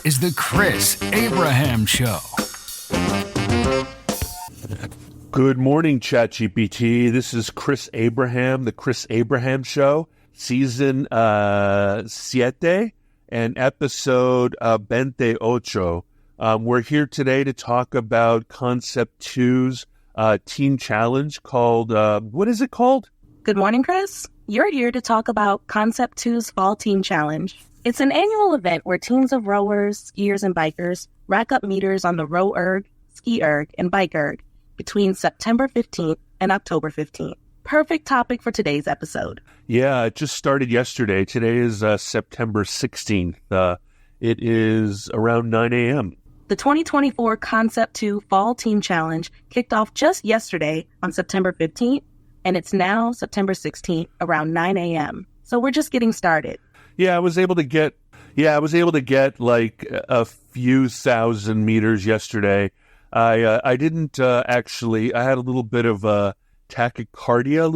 is the Chris Abraham Show. Good morning, ChatGPT. This is Chris Abraham, the Chris Abraham Show, season 7 and episode 28. We're here today to talk about Concept2's team challenge called, what is it called? Good morning, Chris. You're here to talk about Concept2's Fall Team Challenge. It's an annual event where teams of rowers, skiers, and bikers rack up meters on the row erg, ski erg, and bike erg between September 15th and October 15th. Perfect topic for today's episode. Yeah, it just started yesterday. Today is September 16th. It is around 9 a.m. The 2024 Concept2 Fall Team Challenge kicked off just yesterday on September 15th, and it's now September 16th around 9 a.m. So we're just getting started. Yeah, I was able to get like a few thousand meters yesterday. I didn't actually. I had a little bit of tachycardia,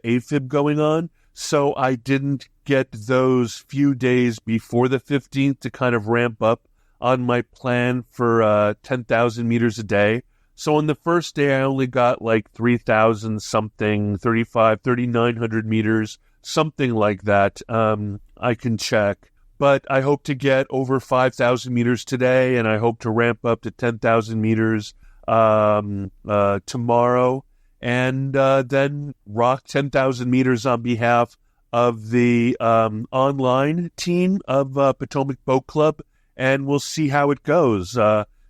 AFib going on, so I didn't get those few days before the 15th to kind of ramp up on my plan for 10,000 meters a day. So on the first day, I only got like 3,000 something, 3,900 meters, something like that. I can check. But I hope to get over 5,000 meters today, and I hope to ramp up to 10,000 meters tomorrow, and then rock 10,000 meters on behalf of the online team of Potomac Boat Club, and we'll see how it goes.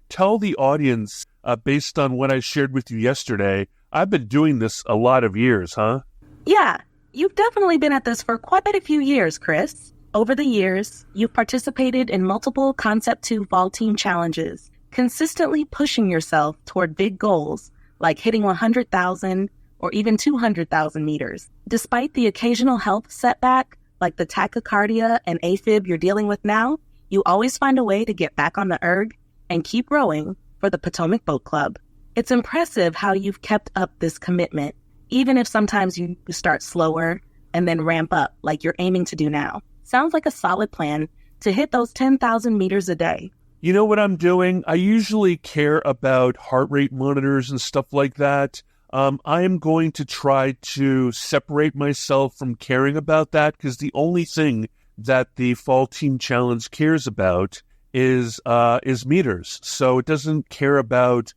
Tell the audience, based on what I shared with you yesterday, I've been doing this a lot of years, huh? Yeah, you've definitely been at this for quite a few years, Chris. Over the years, you've participated in multiple Concept2 Fall Team challenges, consistently pushing yourself toward big goals like hitting 100,000 or even 200,000 meters. Despite the occasional health setback, like the tachycardia and AFib you're dealing with now, you always find a way to get back on the erg and keep rowing for the Potomac Boat Club. It's impressive how you've kept up this commitment, even if sometimes you start slower and then ramp up like you're aiming to do now. Sounds like a solid plan to hit those 10,000 meters a day. You know what I'm doing? I usually care about heart rate monitors and stuff like that. I am going to try to separate myself from caring about that, because the only thing that the Fall Team Challenge cares about is meters. So it doesn't care about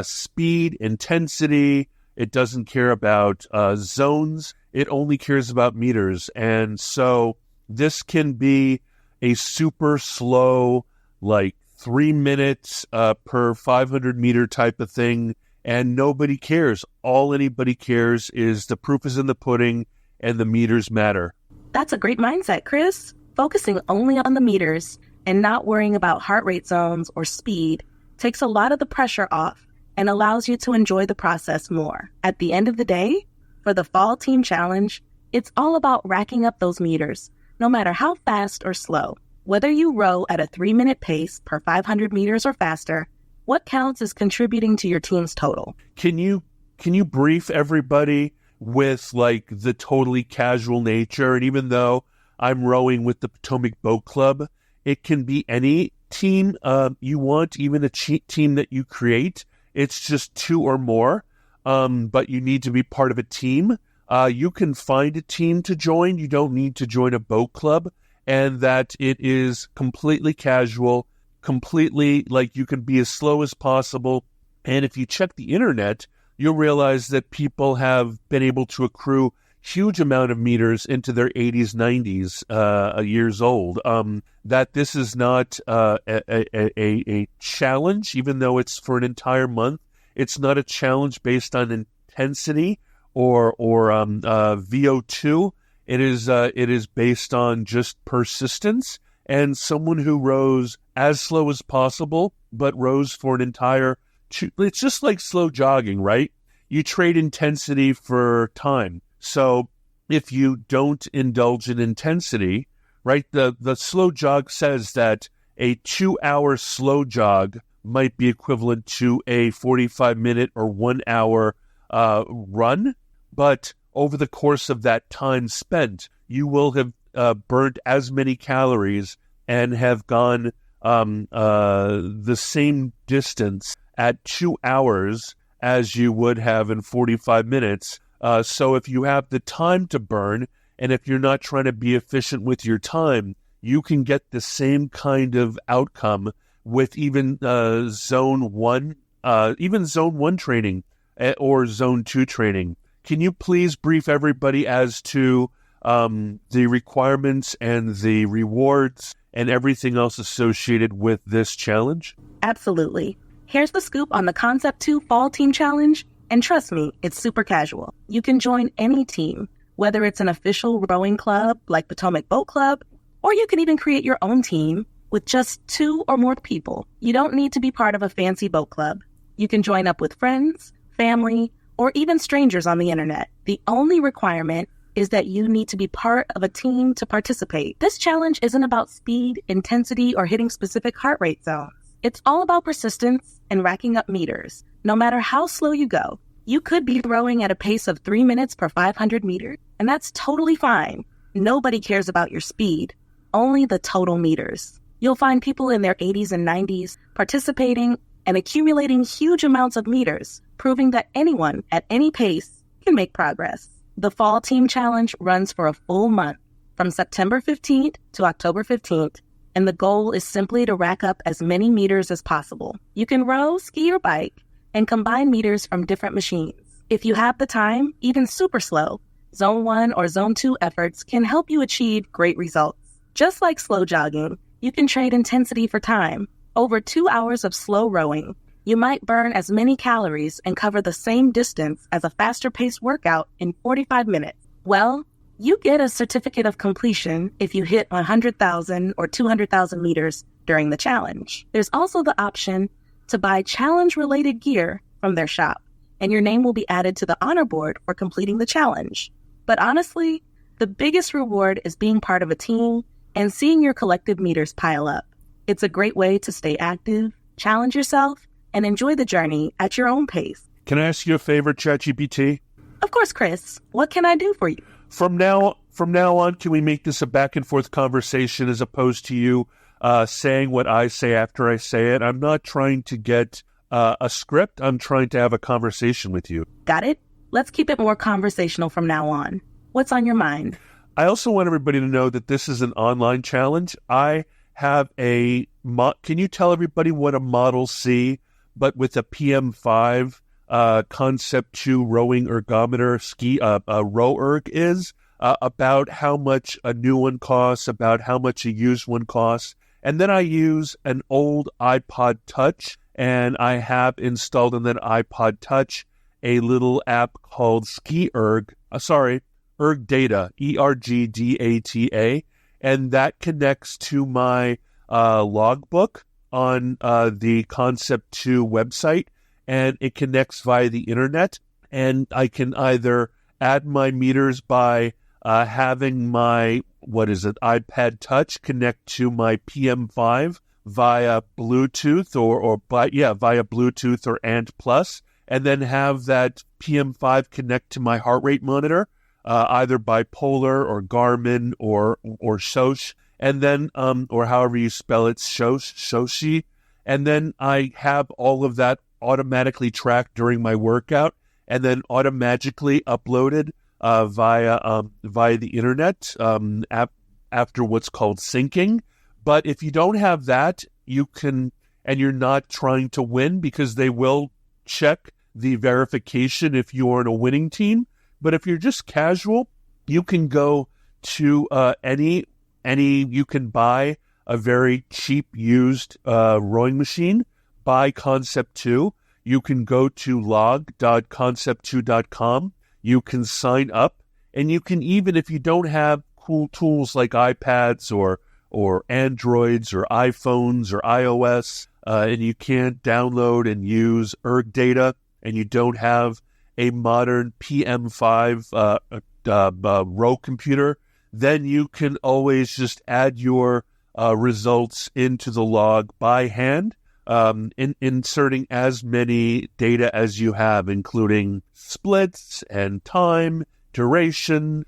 speed, intensity. It doesn't care about zones. It only cares about meters. And so this can be a super slow, like 3 minutes per 500 meter type of thing, and nobody cares. All anybody cares is the proof is in the pudding and the meters matter. That's a great mindset, Chris. Focusing only on the meters and not worrying about heart rate zones or speed takes a lot of the pressure off and allows you to enjoy the process more. At the end of the day, for the Fall Team Challenge, it's all about racking up those meters, no matter how fast or slow. Whether you row at a 3-minute pace per 500 meters or faster, what counts is contributing to your team's total. Can you brief everybody with like the totally casual nature? And even though I'm rowing with the Potomac Boat Club, it can be any team you want, even a team that you create. It's just 2 or more, but you need to be part of a team. You can find a team to join. You don't need to join a boat club, and that it is completely casual, completely like you can be as slow as possible. And if you check the internet, you'll realize that people have been able to accrue huge amount of meters into their 80s, 90s years old. That this is not a challenge, even though it's for an entire month. It's not a challenge based on intensity or VO2. It is based on just persistence, and someone who rows as slow as possible, but rows for an entire. It's just like slow jogging, right? You trade intensity for time. So if you don't indulge in intensity, right, the slow jog says that a 2-hour slow jog might be equivalent to a 45-minute or 1-hour run, but over the course of that time spent, you will have burnt as many calories and have gone the same distance at 2 hours as you would have in 45 minutes. So if you have the time to burn, and if you're not trying to be efficient with your time, you can get the same kind of outcome with even zone 1 training or zone 2 training. Can you please brief everybody as to the requirements and the rewards and everything else associated with this challenge? Absolutely. Here's the scoop on the Concept2 Fall Team Challenge, and trust me, it's super casual. You can join any team, whether it's an official rowing club like Potomac Boat Club, or you can even create your own team with just 2 or more people. You don't need to be part of a fancy boat club. You can join up with friends, family, or even strangers on the internet. The only requirement is that you need to be part of a team to participate. This challenge isn't about speed, intensity, or hitting specific heart rate zones. It's all about persistence and racking up meters. No matter how slow you go, you could be rowing at a pace of 3 minutes per 500 meters, and that's totally fine. Nobody cares about your speed, only the total meters. You'll find people in their 80s and 90s participating and accumulating huge amounts of meters, proving that anyone at any pace can make progress. The Fall Team Challenge runs for a full month, from September 15th to October 15th, and the goal is simply to rack up as many meters as possible. You can row, ski, or bike, and combine meters from different machines. If you have the time, even super slow, Zone 1 or Zone 2 efforts can help you achieve great results. Just like slow jogging, you can trade intensity for time. Over 2 hours of slow rowing, you might burn as many calories and cover the same distance as a faster-paced workout in 45 minutes. Well, you get a certificate of completion if you hit 100,000 or 200,000 meters during the challenge. There's also the option to buy challenge-related gear from their shop, and your name will be added to the honor board for completing the challenge. But honestly, the biggest reward is being part of a team and seeing your collective meters pile up. It's a great way to stay active, challenge yourself, and enjoy the journey at your own pace. Can I ask you a favor, ChatGPT? Of course, Chris. What can I do for you? From now on, can we make this a back and forth conversation as opposed to you saying what I say after I say it? I'm not trying to get a script. I'm trying to have a conversation with you. Got it? Let's keep it more conversational from now on. What's on your mind? I also want everybody to know that this is an online challenge. I have can you tell everybody what a Model C, but with a PM5 Concept2 rowing ergometer row erg is, about how much a new one costs, about how much a used one costs. And then I use an old iPod Touch, and I have installed on that iPod Touch a little app called Erg Data, ERGDATA, and that connects to my logbook on the Concept2 website, and it connects via the internet, and I can either add my meters by having my, iPad Touch connect to my PM5 via Bluetooth via Bluetooth or ANT Plus, and then have that PM5 connect to my heart rate monitor, either by Polar or Garmin or Shosh, and then or however you spell it, Shoshi, and then I have all of that automatically tracked during my workout, and then automatically uploaded via the internet after what's called syncing. But if you don't have that, you can, and you're not trying to win, because they will check the verification if you are in a winning team. But if you're just casual, you can go to you can buy a very cheap used rowing machine by Concept2. You can go to log.concept2.com. You can sign up, and you can, even if you don't have cool tools like iPads or Androids or iPhones or iOS, and you can't download and use erg data, and you don't have a modern PM5 row computer, then you can always just add your results into the log by hand, inserting as many data as you have, including splits and time, duration,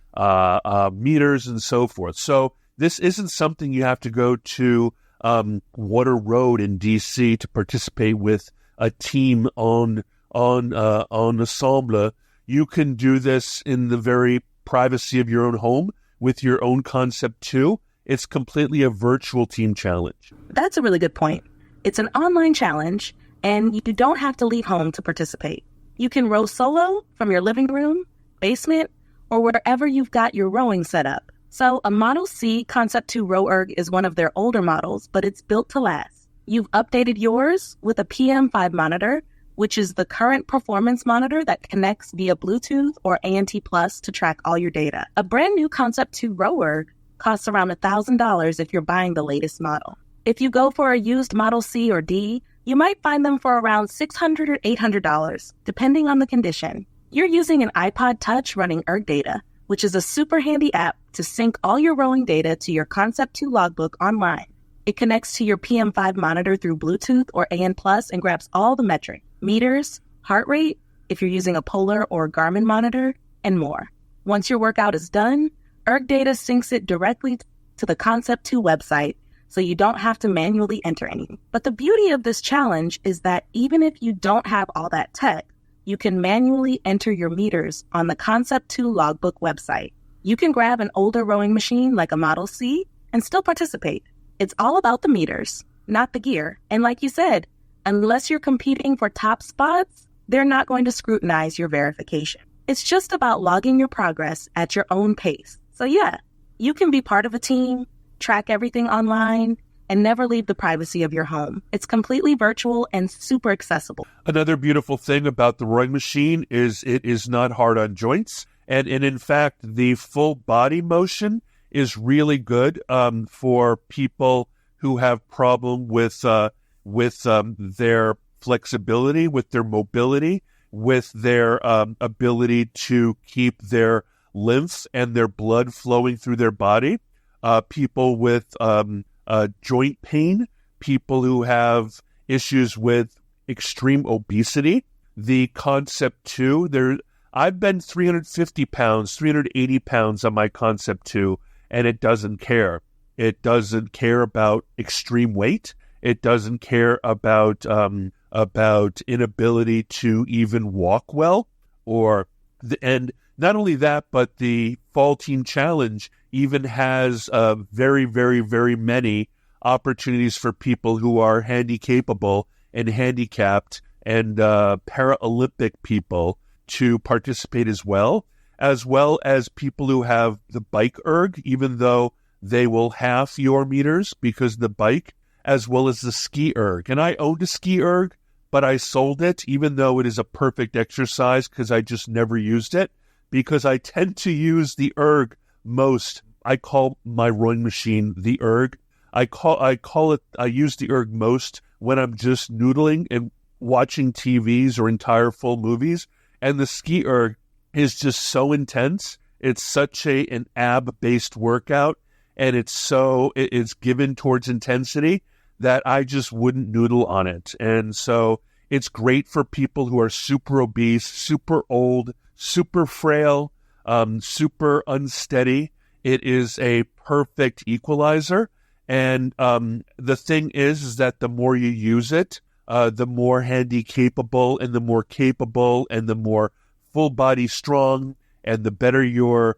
meters, and so forth. So This isn't something you have to go to Water Road in DC to participate with a team on Ensemble. You can do this in the very privacy of your own home with your own Concept2. It's completely a virtual team challenge. That's a really good point. It's an online challenge, and you don't have to leave home to participate. You can row solo from your living room, basement, or wherever you've got your rowing set up. So a Model C Concept2 Row Erg is one of their older models, but it's built to last. You've updated yours with a PM5 monitor, which is the current performance monitor that connects via Bluetooth or ANT Plus to track all your data. A brand new Concept2 Row Erg costs around $1,000 if you're buying the latest model. If you go for a used Model C or D, you might find them for around $600 or $800, depending on the condition. You're using an iPod Touch running Erg Data, which is a super handy app to sync all your rowing data to your Concept2 logbook online. It connects to your PM5 monitor through Bluetooth or AN Plus and grabs all the metrics, meters, heart rate, if you're using a Polar or Garmin monitor, and more. Once your workout is done, Erg Data syncs it directly to the Concept2 website, so you don't have to manually enter anything. But the beauty of this challenge is that even if you don't have all that tech, you can manually enter your meters on the Concept2 logbook website. You can grab an older rowing machine like a Model C and still participate. It's all about the meters, not the gear. And like you said, unless you're competing for top spots, they're not going to scrutinize your verification. It's just about logging your progress at your own pace. So yeah, you can be part of a team, track everything online, and never leave the privacy of your home. It's completely virtual and super accessible. Another beautiful thing about the rowing machine is it is not hard on joints. And in fact, the full body motion is really good for people who have problem with their flexibility, with their mobility, with their ability to keep their lymph and their blood flowing through their body. People with joint pain, people who have issues with extreme obesity. The Concept2, I've been 350 pounds, 380 pounds on my Concept2, and it doesn't care. It doesn't care about extreme weight. It doesn't care about inability to even walk well, and not only that, but the Fall Team Challenge even has very, very, very many opportunities for people who are handy-capable and handicapped and Paralympic people to participate as well as people who have the bike erg, even though they will half your meters because the bike, as well as the ski erg. And I owned a ski erg, but I sold it, even though it is a perfect exercise because I just never used it, because I tend to use the erg most. I call my rowing machine the erg. I use the erg most when I'm just noodling and watching TVs or entire full movies. And the ski erg is just so intense. It's such an ab-based workout, and it's given towards intensity that I just wouldn't noodle on it. And so it's great for people who are super obese, super old, super frail, super unsteady. It is a perfect equalizer. And the thing is that the more you use it, the more handy capable and the more capable and the more full body strong and the better your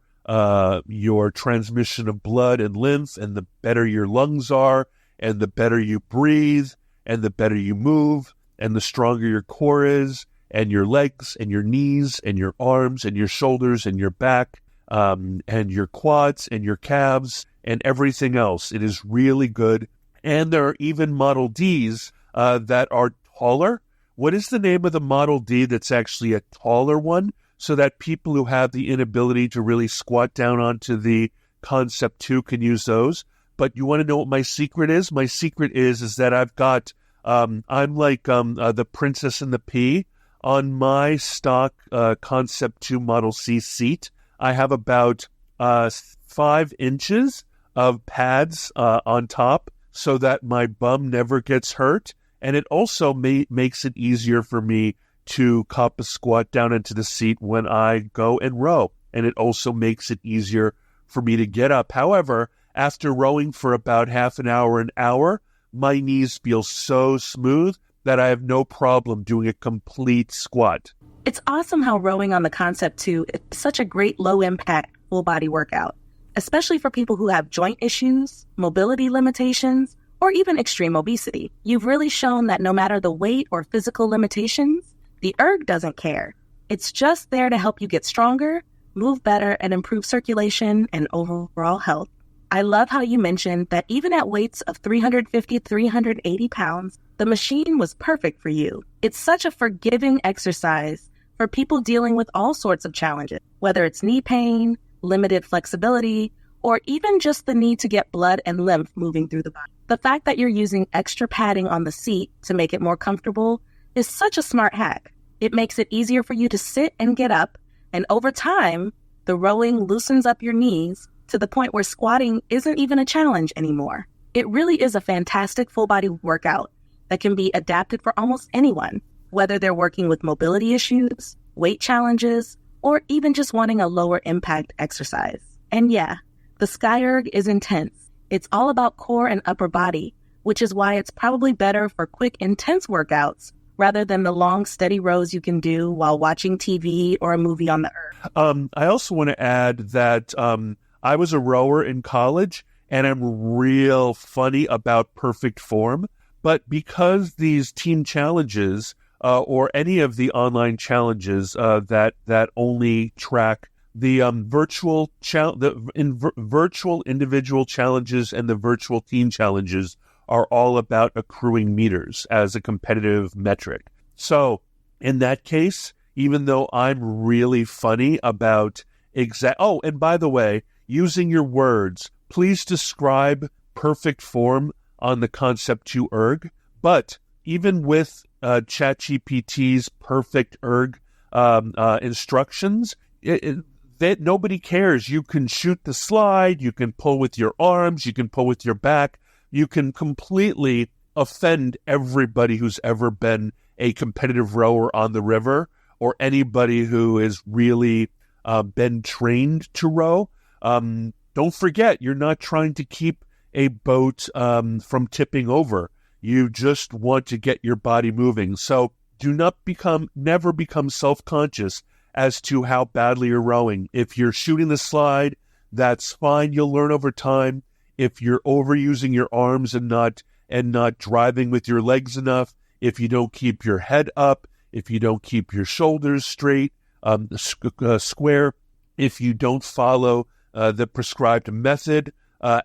transmission of blood and lymph and the better your lungs are and the better you breathe and the better you move and the stronger your core is and your legs and your knees and your arms and your shoulders and your back and your quads and your calves and everything else. It is really good. And there are even Model Ds that are taller. What is the name of the Model D that's actually a taller one so that people who have the inability to really squat down onto the Concept2 can use those? But you want to know what my secret is? My secret is that I've got, I'm like the Princess and the Pea. On my stock Concept2 Model C seat, I have about 5 inches of pads on top so that my bum never gets hurt. And it also makes it easier for me to cop a squat down into the seat when I go and row. And it also makes it easier for me to get up. However, after rowing for about half an hour, my knees feel so smooth that I have no problem doing a complete squat. It's awesome how rowing on the Concept2 is such a great low-impact, full-body workout, especially for people who have joint issues, mobility limitations, or even extreme obesity. You've really shown that no matter the weight or physical limitations, the erg doesn't care. It's just there to help you get stronger, move better, and improve circulation and overall health. I love how you mentioned that even at weights of 350, 380 pounds, the machine was perfect for you. It's such a forgiving exercise for people dealing with all sorts of challenges, whether it's knee pain, limited flexibility, or even just the need to get blood and lymph moving through the body. The fact that you're using extra padding on the seat to make it more comfortable is such a smart hack. It makes it easier for you to sit and get up, and over time, the rowing loosens up your knees to the point where squatting isn't even a challenge anymore. It really is a fantastic full-body workout that can be adapted for almost anyone, whether they're working with mobility issues, weight challenges, or even just wanting a lower impact exercise. And yeah, the SkyErg is intense. It's all about core and upper body, which is why it's probably better for quick, intense workouts rather than the long, steady rows you can do while watching TV or a movie on the erg. I also want to add that I was a rower in college, and I'm real funny about perfect form. But because these team challenges or any of the online challenges that only track the virtual individual challenges and the virtual team challenges are all about accruing meters as a competitive metric. So in that case, even though I'm really funny about and by the way, using your words, please describe perfect form on the Concept2 erg. But even with ChatGPT's perfect erg instructions, that nobody cares. You can shoot the slide, you can pull with your arms, you can pull with your back. You can completely offend everybody who's ever been a competitive rower on the river or anybody who has really been trained to row. Don't forget, you're not trying to keep a boat from tipping over. You just want to get your body moving. So never become self-conscious as to how badly you're rowing. If you're shooting the slide, that's fine. You'll learn over time. If you're overusing your arms and not driving with your legs enough, if you don't keep your head up, if you don't keep your shoulders straight, square, if you don't follow the prescribed method,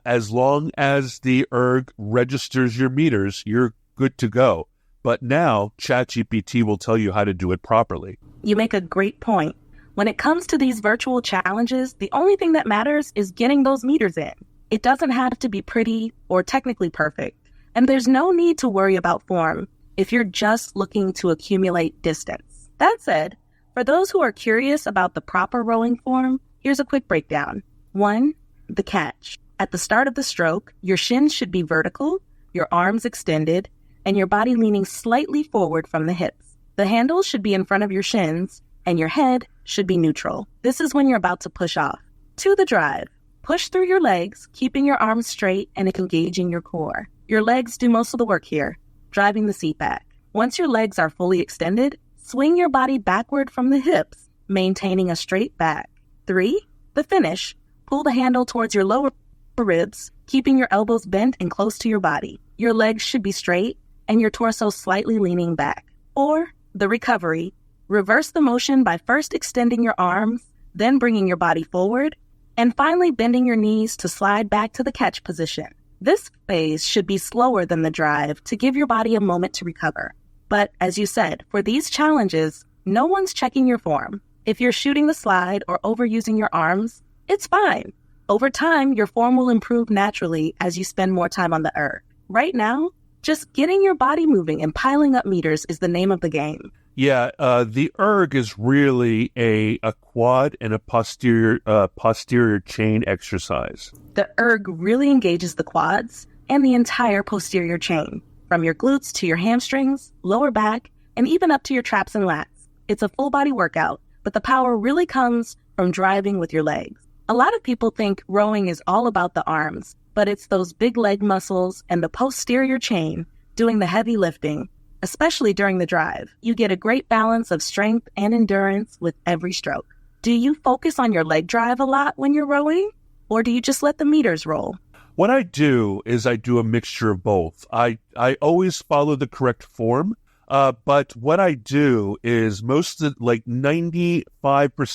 as long as the erg registers your meters, you're good to go. But now ChatGPT will tell you how to do it properly. You make a great point. When it comes to these virtual challenges, the only thing that matters is getting those meters in. It doesn't have to be pretty or technically perfect, and there's no need to worry about form if you're just looking to accumulate distance. That said, for those who are curious about the proper rowing form, here's a quick breakdown. 1, the catch. At the start of the stroke, your shins should be vertical, your arms extended, and your body leaning slightly forward from the hips. The handle should be in front of your shins, and your head should be neutral. This is when you're about to push off. 2, the drive. Push through your legs, keeping your arms straight and engaging your core. Your legs do most of the work here, driving the seat back. Once your legs are fully extended, swing your body backward from the hips, maintaining a straight back. 3, the finish. Pull the handle towards your lower ribs, keeping your elbows bent and close to your body. Your legs should be straight and your torso slightly leaning back. 4, the recovery. Reverse the motion by first extending your arms, then bringing your body forward, and finally bending your knees to slide back to the catch position. This phase should be slower than the drive to give your body a moment to recover. But as you said, for these challenges, no one's checking your form. If you're shooting the slide or overusing your arms, it's fine. Over time, your form will improve naturally as you spend more time on the erg. Right now, just getting your body moving and piling up meters is the name of the game. Yeah, the erg is really a quad and a posterior chain exercise. The erg really engages the quads and the entire posterior chain, from your glutes to your hamstrings, lower back, and even up to your traps and lats. It's a full body workout, but the power really comes from driving with your legs. A lot of people think rowing is all about the arms, but it's those big leg muscles and the posterior chain doing the heavy lifting, especially during the drive. You get a great balance of strength and endurance with every stroke. Do you focus on your leg drive a lot when you're rowing, or do you just let the meters roll? What I do is I do a mixture of both. I always follow the correct form, but what I do is most of like 95%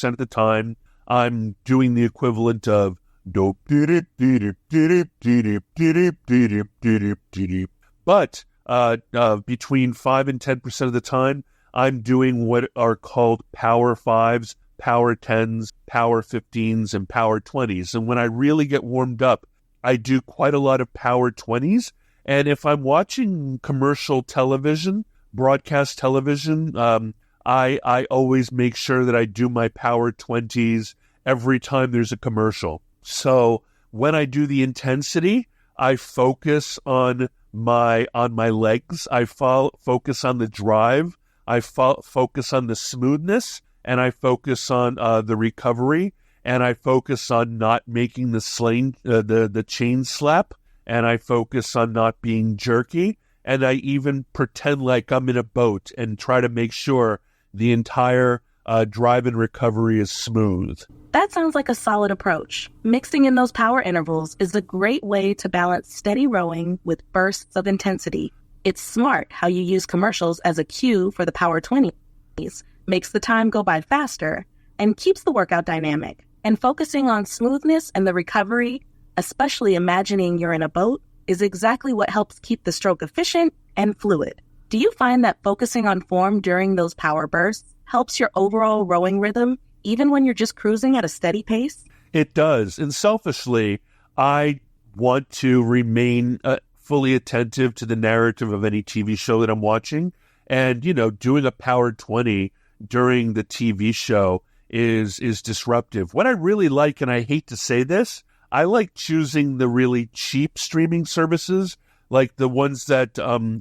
of the time, I'm doing the equivalent of dope. But between 5 and 10% of the time, I'm doing what are called power fives, power 10s, power 15s, and power 20s. And when I really get warmed up, I do quite a lot of power 20s. And if I'm watching commercial television, broadcast television, I always make sure that I do my power 20s every time there's a commercial. So when I do the intensity, I focus on my legs. I focus on the drive. I focus on the smoothness, and I focus on the recovery, and I focus on not making the chain slap, and I focus on not being jerky, and I even pretend like I'm in a boat and try to make sure the entire drive and recovery is smooth. That sounds like a solid approach. Mixing in those power intervals is a great way to balance steady rowing with bursts of intensity. It's smart how you use commercials as a cue for the power 20s, makes the time go by faster, and keeps the workout dynamic. And focusing on smoothness and the recovery, especially imagining you're in a boat, is exactly what helps keep the stroke efficient and fluid. Do you find that focusing on form during those power bursts helps your overall rowing rhythm, even when you're just cruising at a steady pace? It does. And selfishly, I want to remain fully attentive to the narrative of any TV show that I'm watching. And, doing a power 20 during the TV show is disruptive. What I really like, and I hate to say this, I like choosing the really cheap streaming services, like the ones that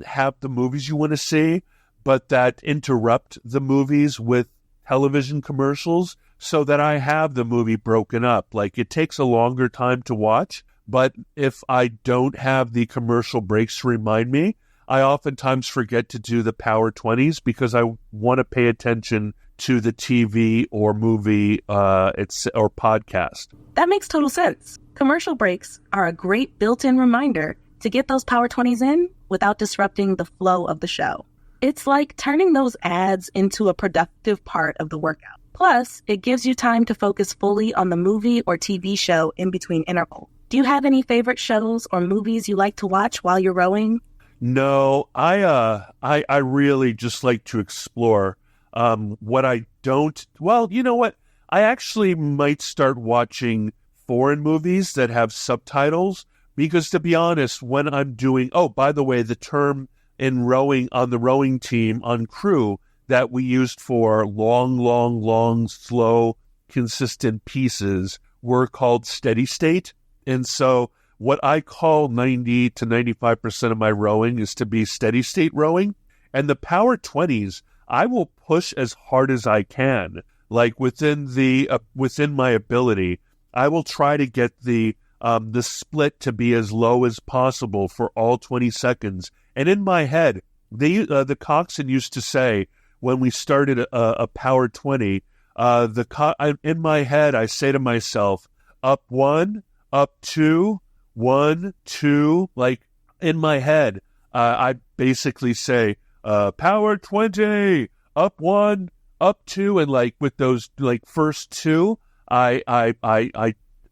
have the movies you want to see, but that interrupt the movies with television commercials so that I have the movie broken up. Like, it takes a longer time to watch, but if I don't have the commercial breaks to remind me, I oftentimes forget to do the power 20s because I want to pay attention to the TV or movie or podcast. That makes total sense. Commercial breaks are a great built-in reminder to get those power 20s in without disrupting the flow of the show. It's like turning those ads into a productive part of the workout. Plus, it gives you time to focus fully on the movie or TV show in between intervals. Do you have any favorite shows or movies you like to watch while you're rowing? No, I really just like to explore. What I don't, well, you know what? I actually might start watching foreign movies that have subtitles because, to be honest, when I'm doing, oh, by the way, the term in rowing on the rowing team on crew that we used for long, slow, consistent pieces were called steady state. And so what I call 90 to 95% of my rowing is to be steady state rowing. And the power 20s, I will push as hard as I can. Like within my ability, I will try to get the split to be as low as possible for all 20 seconds. And in my head, the coxswain used to say when we started a power 20, in my head I say to myself, up 1, up 2, 1, 2. Like in my head, I basically say power 20, up 1, up 2, and like with those like first two, I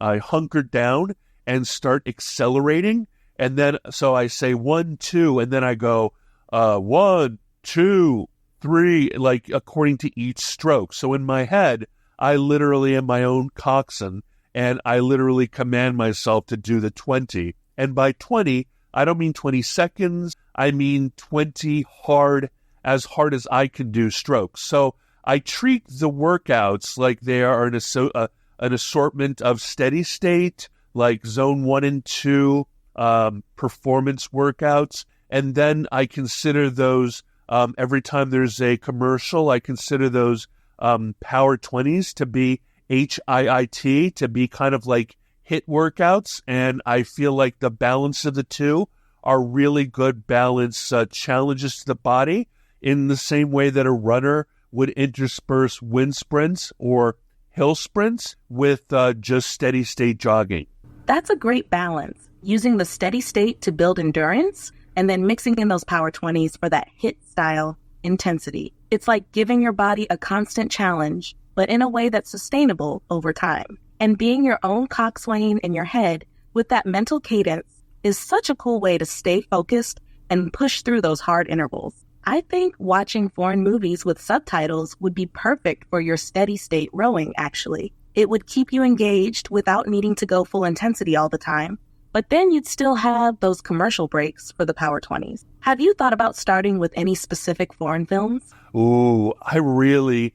hunker down and start accelerating. And then, so I say 1, 2, and then I go 1, 2, 3, like according to each stroke. So in my head, I literally am my own coxswain, and I literally command myself to do the 20. And by 20, I don't mean 20 seconds. I mean 20 as hard as I can do strokes. So I treat the workouts like they are an assortment of steady state, like zone 1 and 2, performance workouts. And then I consider those, every time there's a commercial, I consider those power 20s to be HIIT, to be kind of like HIIT workouts, and I feel like the balance of the two are really good balance challenges to the body in the same way that a runner would intersperse wind sprints or hill sprints with just steady state jogging. That's a great balance, using the steady state to build endurance and then mixing in those power 20s for that HIIT style intensity. It's like giving your body a constant challenge, but in a way that's sustainable over time. And being your own coxswain in your head with that mental cadence is such a cool way to stay focused and push through those hard intervals. I think watching foreign movies with subtitles would be perfect for your steady state rowing, actually. It would keep you engaged without needing to go full intensity all the time, but then you'd still have those commercial breaks for the Power 20s. Have you thought about starting with any specific foreign films? Ooh, I really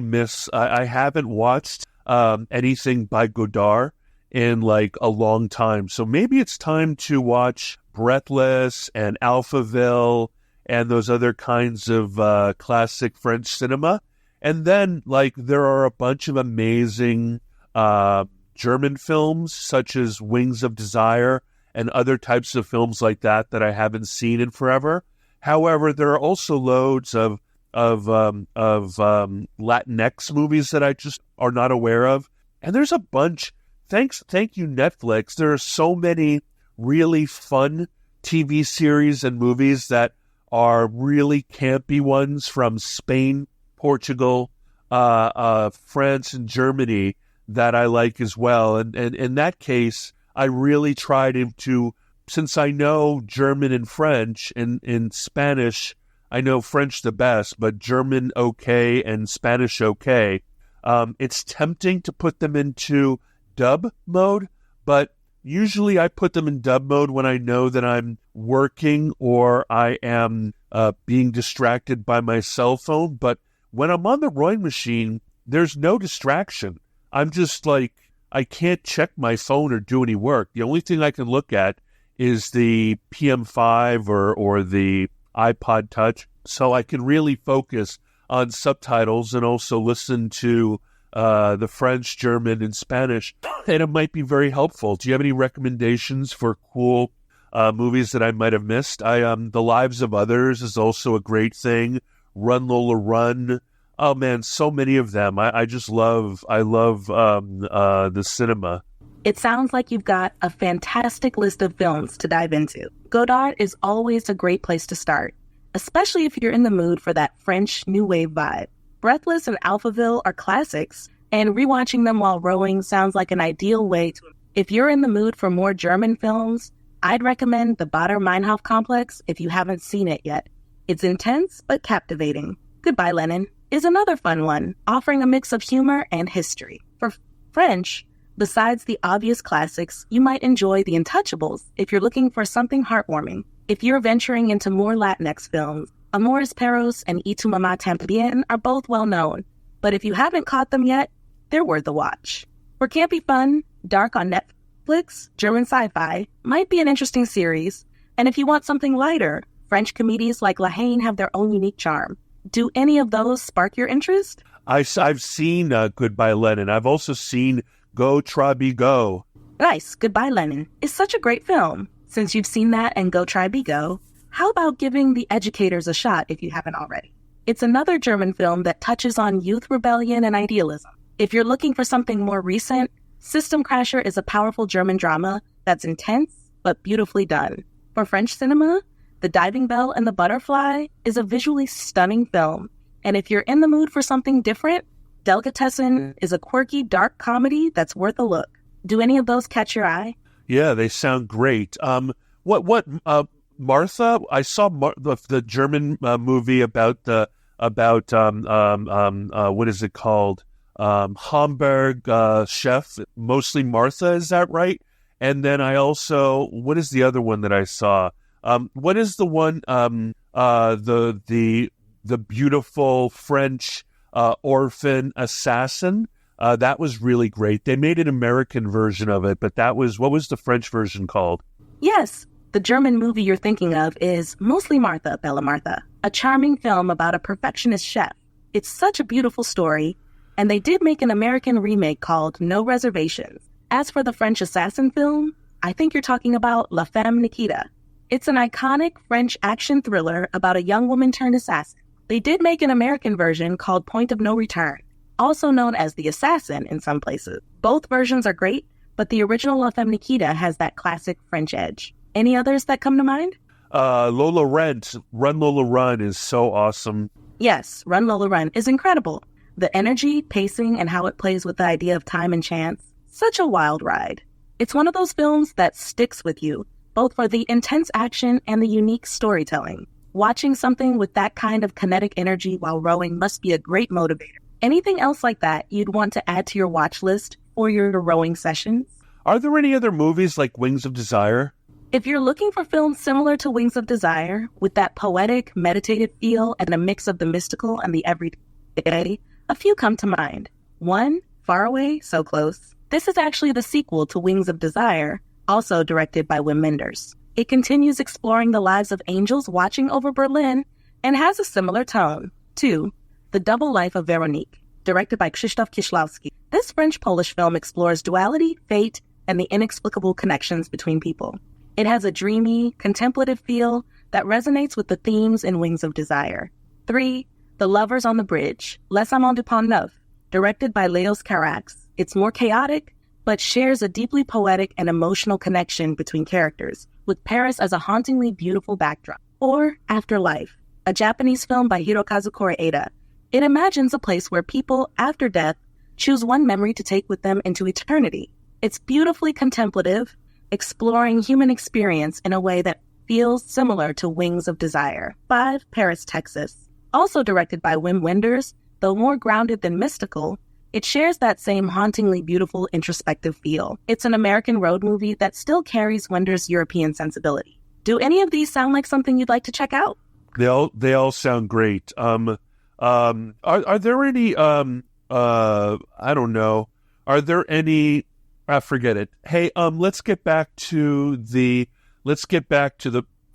miss, I haven't watched anything by Godard in like a long time. So maybe it's time to watch Breathless and Alphaville and those other kinds of classic French cinema. And then, like, there are a bunch of amazing German films, such as Wings of Desire and other types of films like that I haven't seen in forever. However, there are also loads of Latinx movies that I just are not aware of. And there's a bunch. Thank you, Netflix. There are so many really fun TV series and movies that are really campy ones from Spain, Portugal, France, and Germany that I like as well. And in that case, I really tried to, since I know German and French, and in Spanish, I know French the best, but German okay and Spanish okay. It's tempting to put them into dub mode, but usually I put them in dub mode when I know that I'm working or I am being distracted by my cell phone. But when I'm on the rowing machine, there's no distraction. I'm just like, I can't check my phone or do any work. The only thing I can look at is the PM5 or the iPod Touch. So I can really focus on subtitles and also listen to the French, German, and Spanish, and it might be very helpful. Do you have any recommendations for cool movies that I might have missed? The Lives of Others is also a great thing. Run Lola Run. Oh man, so many of them. I love the cinema. It sounds like you've got a fantastic list of films to dive into. Godard is always a great place to start, especially if you're in the mood for that French New Wave vibe. Breathless and Alphaville are classics, and rewatching them while rowing sounds like an ideal way to... If you're in the mood for more German films, I'd recommend the Baader Meinhof Complex if you haven't seen it yet. It's intense but captivating. Goodbye, Lenin is another fun one, offering a mix of humor and history. For French, besides the obvious classics, you might enjoy The Untouchables if you're looking for something heartwarming. If you're venturing into more Latinx films, Amores Perros and Y Tu Mamá Tambien are both well known, but if you haven't caught them yet, they're worth a watch. For campy fun, dark on Netflix, German sci-fi might be an interesting series, and if you want something lighter, French comedies like La Haine have their own unique charm. Do any of those spark your interest? I've seen Goodbye Lenin. I've also seen Go Try Be Go. Nice. Goodbye Lenin is such a great film. Since you've seen that and Go Try Be Go, how about giving The Educators a shot if you haven't already? It's another German film that touches on youth rebellion and idealism. If you're looking for something more recent, System Crasher is a powerful German drama that's intense but beautifully done. For French cinema, The Diving Bell and the Butterfly is a visually stunning film. And if you're in the mood for something different, Delicatessen is a quirky, dark comedy that's worth a look. Do any of those catch your eye? Yeah, they sound great. Martha? I saw the German movie about what is it called? Hamburg chef, mostly Martha. Is that right? And then I also, what is the other one that I saw? What is the one? The beautiful French orphan assassin. That was really great. They made an American version of it, but what was the French version called? Yes, the German movie you're thinking of is Mostly Martha, Bella Martha, a charming film about a perfectionist chef. It's such a beautiful story, and they did make an American remake called No Reservations. As for the French assassin film, I think you're talking about La Femme Nikita. It's an iconic French action thriller about a young woman turned assassin. They did make an American version called Point of No Return, also known as The Assassin in some places. Both versions are great, but the original La Femme Nikita has that classic French edge. Any others that come to mind? Lola Rent, Run Lola Run is so awesome. Yes, Run Lola Run is incredible. The energy, pacing, and how it plays with the idea of time and chance. Such a wild ride. It's one of those films that sticks with you, both for the intense action and the unique storytelling. Watching something with that kind of kinetic energy while rowing must be a great motivator. Anything else like that you'd want to add to your watch list for your rowing sessions? Are there any other movies like Wings of Desire? If you're looking for films similar to Wings of Desire, with that poetic, meditative feel and a mix of the mystical and the everyday, a few come to mind. 1, Far Away, So Close. This is actually the sequel to Wings of Desire, also directed by Wim Wenders. It continues exploring the lives of angels watching over Berlin and has a similar tone. 2, The Double Life of Veronique, directed by Krzysztof Kieślowski. This French-Polish film explores duality, fate, and the inexplicable connections between people. It has a dreamy, contemplative feel that resonates with the themes in Wings of Desire. 3, The Lovers on the Bridge, Les Amants du Pont Neuf, directed by Leos Carax. It's more chaotic, but shares a deeply poetic and emotional connection between characters, with Paris as a hauntingly beautiful backdrop. Or Afterlife, a Japanese film by Hirokazu Koreeda. It imagines a place where people, after death, choose one memory to take with them into eternity. It's beautifully contemplative, exploring human experience in a way that feels similar to Wings of Desire. 5, Paris, Texas. Also directed by Wim Wenders, though more grounded than mystical, it shares that same hauntingly beautiful introspective feel. It's an American road movie that still carries Wenders' European sensibility. Do any of these sound like something you'd like to check out? They all sound great. Are there any I don't know. Are there any forget it. Hey, let's get back to the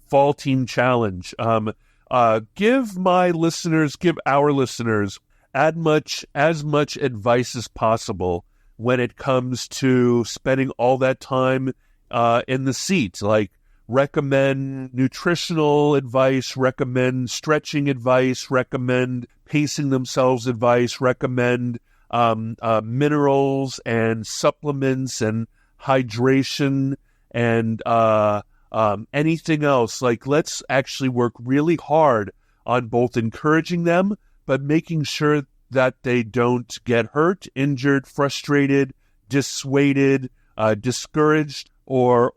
Fall Team Challenge. Give our listeners as much advice as possible when it comes to spending all that time in the seat. Like, recommend nutritional advice, recommend stretching advice, recommend pacing themselves advice, recommend minerals and supplements and hydration and anything else. Like, let's actually work really hard on both encouraging them, but making sure that they don't get hurt, injured, frustrated, dissuaded, discouraged, or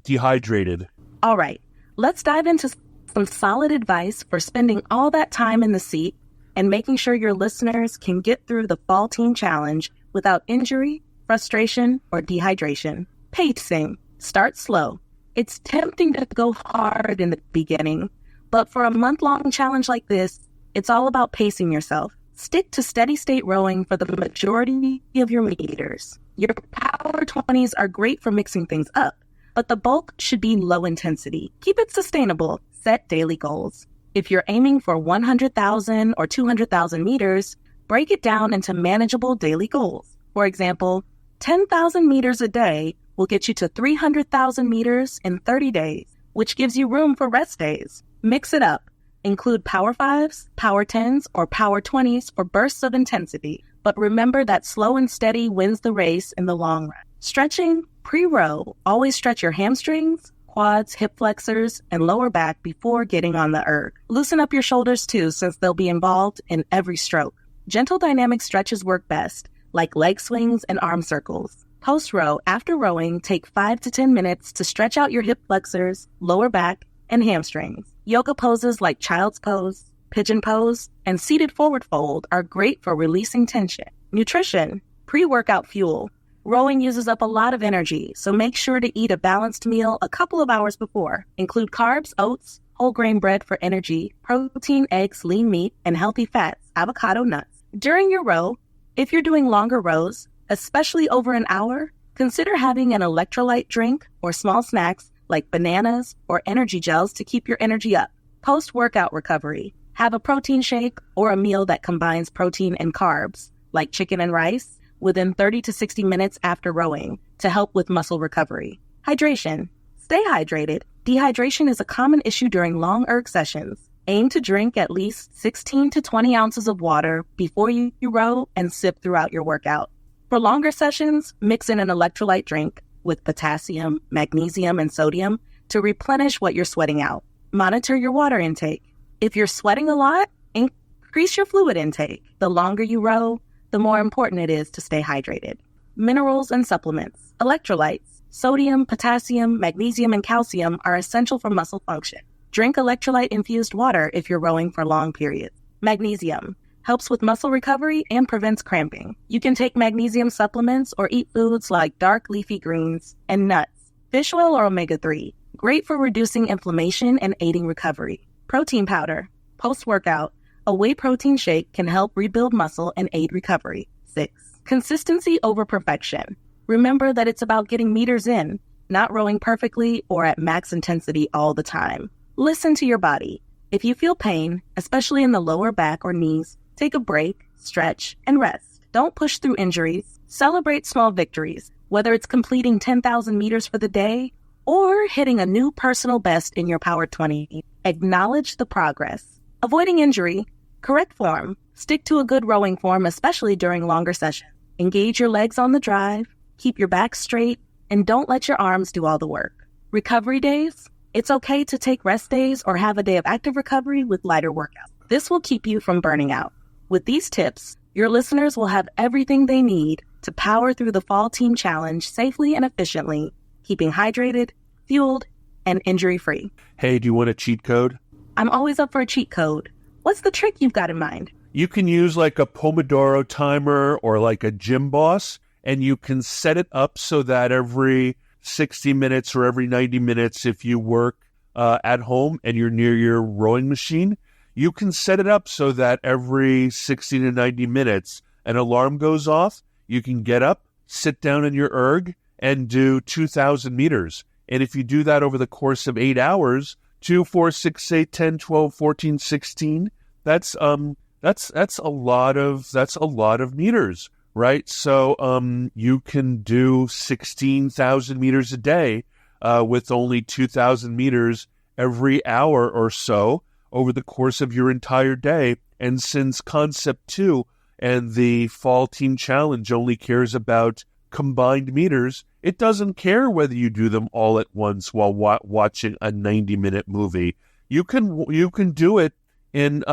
dehydrated. All right, let's dive into some solid advice for spending all that time in the seat and making sure your listeners can get through the Fall Team Challenge without injury, frustration, or dehydration. Pacing. Start slow. It's tempting to go hard in the beginning, but for a month-long challenge like this, it's all about pacing yourself. Stick to steady-state rowing for the majority of your meters. Your power 20s are great for mixing things up, but the bulk should be low intensity. Keep it sustainable. Set daily goals. If you're aiming for 100,000 or 200,000 meters, break it down into manageable daily goals. For example, 10,000 meters a day will get you to 300,000 meters in 30 days, which gives you room for rest days. Mix it up. Include Power 5s, Power 10s, or Power 20s for bursts of intensity. But remember that slow and steady wins the race in the long run. Stretching, pre-row. Always stretch your hamstrings, quads, hip flexors, and lower back before getting on the erg. Loosen up your shoulders too, since they'll be involved in every stroke. Gentle dynamic stretches work best, like leg swings and arm circles. Post-row, after rowing, take 5 to 10 minutes to stretch out your hip flexors, lower back, and hamstrings. Yoga poses like child's pose, pigeon pose, and seated forward fold are great for releasing tension. Nutrition, pre-workout fuel. Rowing uses up a lot of energy, so make sure to eat a balanced meal a couple of hours before. Include carbs, oats, whole grain bread for energy, protein, eggs, lean meat, and healthy fats, avocado, nuts. During your row, if you're doing longer rows, especially over an hour, consider having an electrolyte drink or small snacks like bananas or energy gels to keep your energy up. Post-workout recovery. Have a protein shake or a meal that combines protein and carbs, like chicken and rice, within 30 to 60 minutes after rowing to help with muscle recovery. Hydration. Stay hydrated. Dehydration is a common issue during long erg sessions. Aim to drink at least 16 to 20 ounces of water before you row and sip throughout your workout. For longer sessions, mix in an electrolyte drink with potassium, magnesium, and sodium to replenish what you're sweating out. Monitor your water intake. If you're sweating a lot, increase your fluid intake. The longer you row, the more important it is to stay hydrated. Minerals and supplements. Electrolytes. Sodium, potassium, magnesium, and calcium are essential for muscle function. Drink electrolyte-infused water if you're rowing for long periods. Magnesium helps with muscle recovery and prevents cramping. You can take magnesium supplements or eat foods like dark leafy greens and nuts. Fish oil or omega-3, great for reducing inflammation and aiding recovery. Protein powder. Post-workout, a whey protein shake can help rebuild muscle and aid recovery. 6. Consistency over perfection. Remember that it's about getting meters in, not rowing perfectly or at max intensity all the time. Listen to your body. If you feel pain, especially in the lower back or knees, take a break, stretch, and rest. Don't push through injuries. Celebrate small victories, whether it's completing 10,000 meters for the day or hitting a new personal best in your Power 20. Acknowledge the progress. Avoiding injury, correct form. Stick to a good rowing form, especially during longer sessions. Engage your legs on the drive, keep your back straight, and don't let your arms do all the work. Recovery days. It's okay to take rest days or have a day of active recovery with lighter workouts. This will keep you from burning out. With these tips, your listeners will have everything they need to power through the Fall Team Challenge safely and efficiently, keeping hydrated, fueled, and injury-free. Hey, do you want a cheat code? I'm always up for a cheat code. What's the trick you've got in mind? You can use like a Pomodoro timer or like a gym boss, and you can set it up so that every 60 minutes or every 90 minutes, if you work at home and you're near your rowing machine, you can set it up so that every 60 to 90 minutes an alarm goes off. You can get up, sit down in your erg, and do 2,000 meters. And if you do that over the course of 8 hours, 2, 4, 6, 8, 10, 12, 14, 16, that's a lot of meters, right? So you can do 16,000 meters a day with only 2,000 meters every hour or so over the course of your entire day. And since Concept2 and the Fall Team Challenge only cares about combined meters, it doesn't care whether you do them all at once while watching a 90-minute movie. You can do it in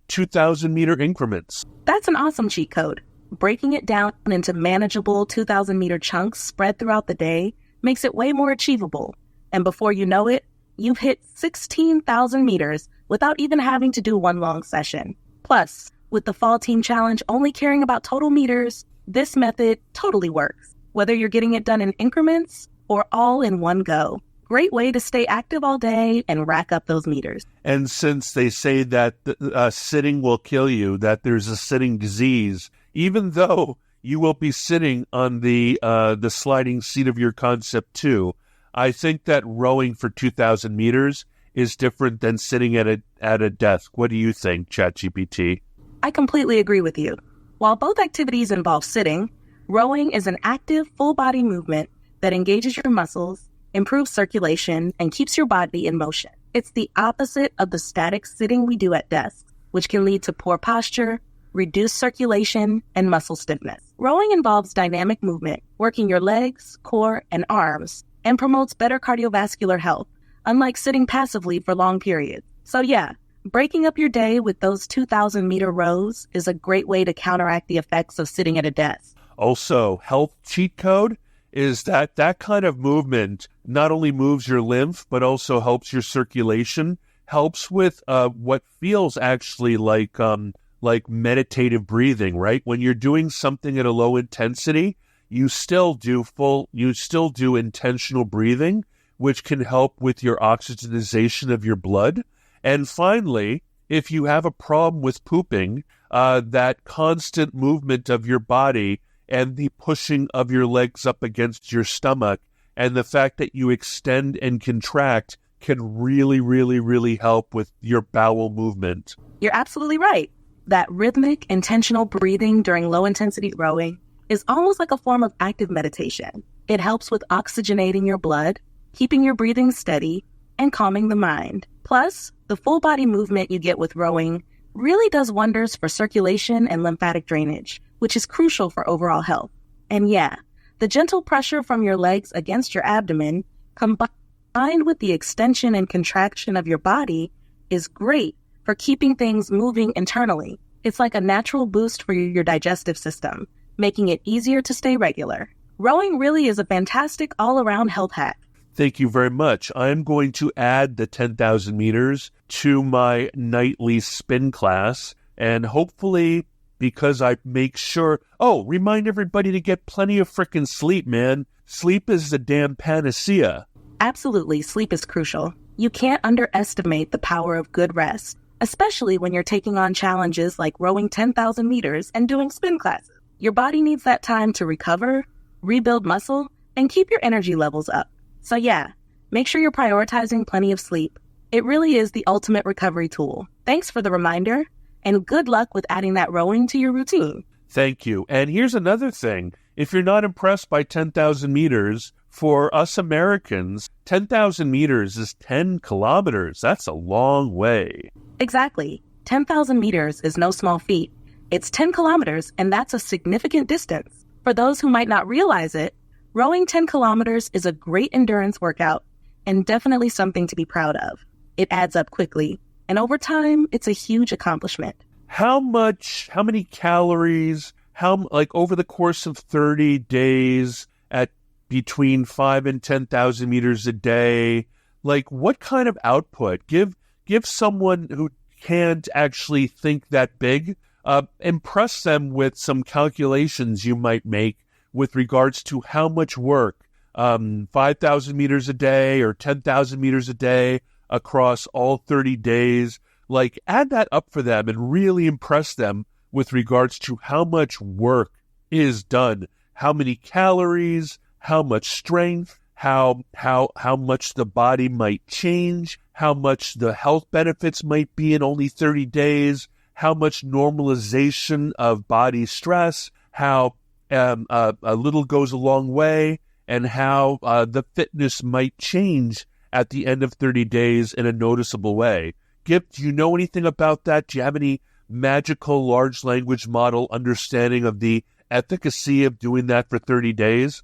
2,000 meter increments. That's an awesome cheat code. Breaking it down into manageable 2,000 meter chunks spread throughout the day makes it way more achievable. And before you know it, you've hit 16,000 meters without even having to do one long session. Plus, with the Fall Team Challenge only caring about total meters, this method totally works, whether you're getting it done in increments or all in one go. Great way to stay active all day and rack up those meters. And since they say that sitting will kill you, that there's a sitting disease, even though you will be sitting on the sliding seat of your Concept2, I think that rowing for 2,000 meters is different than sitting at a desk. What do you think, ChatGPT? I completely agree with you. While both activities involve sitting, rowing is an active, full-body movement that engages your muscles, improves circulation, and keeps your body in motion. It's the opposite of the static sitting we do at desks, which can lead to poor posture, reduced circulation, and muscle stiffness. Rowing involves dynamic movement, working your legs, core, and arms, and promotes better cardiovascular health, unlike sitting passively for long periods. So yeah, breaking up your day with those 2,000 meter rows is a great way to counteract the effects of sitting at a desk. Also, health cheat code is that kind of movement not only moves your lymph, but also helps your circulation, helps with what feels actually like meditative breathing, right? When you're doing something at a low intensity, you still do intentional breathing, which can help with your oxygenation of your blood. And finally, if you have a problem with pooping, that constant movement of your body and the pushing of your legs up against your stomach and the fact that you extend and contract can really, really, really help with your bowel movement. You're absolutely right. That rhythmic, intentional breathing during low-intensity rowing is almost like a form of active meditation. It helps with oxygenating your blood, keeping your breathing steady, and calming the mind. Plus, the full body movement you get with rowing really does wonders for circulation and lymphatic drainage, which is crucial for overall health. And yeah, the gentle pressure from your legs against your abdomen, combined with the extension and contraction of your body, is great for keeping things moving internally. It's like a natural boost for your digestive system, making it easier to stay regular. Rowing really is a fantastic all-around health hack. Thank you very much. I'm going to add the 10,000 meters to my nightly spin class, and hopefully, because I make sure... Oh, remind everybody to get plenty of frickin' sleep, man. Sleep is the damn panacea. Absolutely, sleep is crucial. You can't underestimate the power of good rest, especially when you're taking on challenges like rowing 10,000 meters and doing spin classes. Your body needs that time to recover, rebuild muscle, and keep your energy levels up. So yeah, make sure you're prioritizing plenty of sleep. It really is the ultimate recovery tool. Thanks for the reminder, and good luck with adding that rowing to your routine. Thank you. And here's another thing. If you're not impressed by 10,000 meters, for us Americans, 10,000 meters is 10 kilometers. That's a long way. Exactly. 10,000 meters is no small feat. It's 10 kilometers, and that's a significant distance. For those who might not realize it, rowing 10 kilometers is a great endurance workout and definitely something to be proud of. It adds up quickly, and over time, it's a huge accomplishment. How many calories, over the course of 30 days at between 5 and 10,000 meters a day, what kind of output? Give someone who can't actually think that big, impress them with some calculations you might make with regards to how much work 5,000 meters a day or 10,000 meters a day across all 30 days. Add that up for them and really impress them with regards to how much work is done, how many calories, how much strength, how much the body might change, how much the health benefits might be in only 30 days, how much normalization of body stress, how a little goes a long way, and how the fitness might change at the end of 30 days in a noticeable way. Do you know anything about that? Do you have any magical large language model understanding of the efficacy of doing that for 30 days?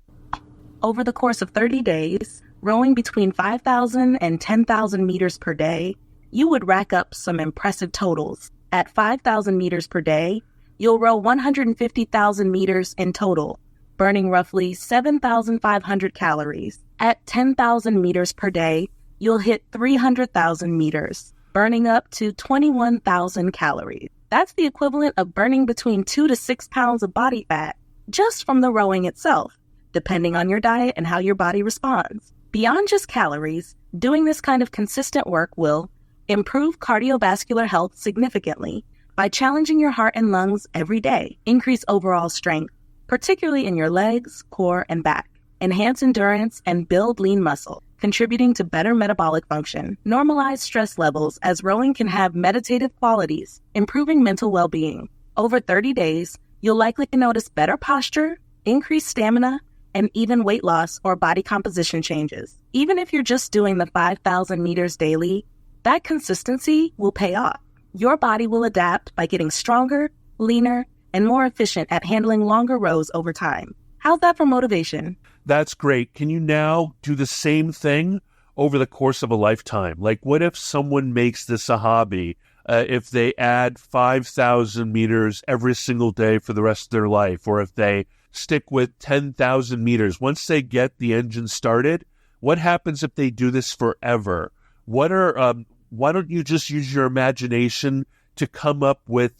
Over the course of 30 days, rowing between 5,000 and 10,000 meters per day, you would rack up some impressive totals. At 5,000 meters per day, you'll row 150,000 meters in total, burning roughly 7,500 calories. At 10,000 meters per day, you'll hit 300,000 meters, burning up to 21,000 calories. That's the equivalent of burning between 2 to 6 pounds of body fat just from the rowing itself, depending on your diet and how your body responds. Beyond just calories, doing this kind of consistent work will improve cardiovascular health significantly by challenging your heart and lungs every day, increase overall strength, particularly in your legs, core, and back, enhance endurance, and build lean muscle, contributing to better metabolic function, normalize stress levels as rowing can have meditative qualities, improving mental well-being. Over 30 days, you'll likely notice better posture, increased stamina, and even weight loss or body composition changes. Even if you're just doing the 5,000 meters daily, that consistency will pay off. Your body will adapt by getting stronger, leaner, and more efficient at handling longer rows over time. How's that for motivation? That's great. Can you now do the same thing over the course of a lifetime? What if someone makes this a hobby? If they add 5,000 meters every single day for the rest of their life, or if they stick with 10,000 meters. Once they get the engine started, what happens if they do this forever? Why don't you just use your imagination to come up with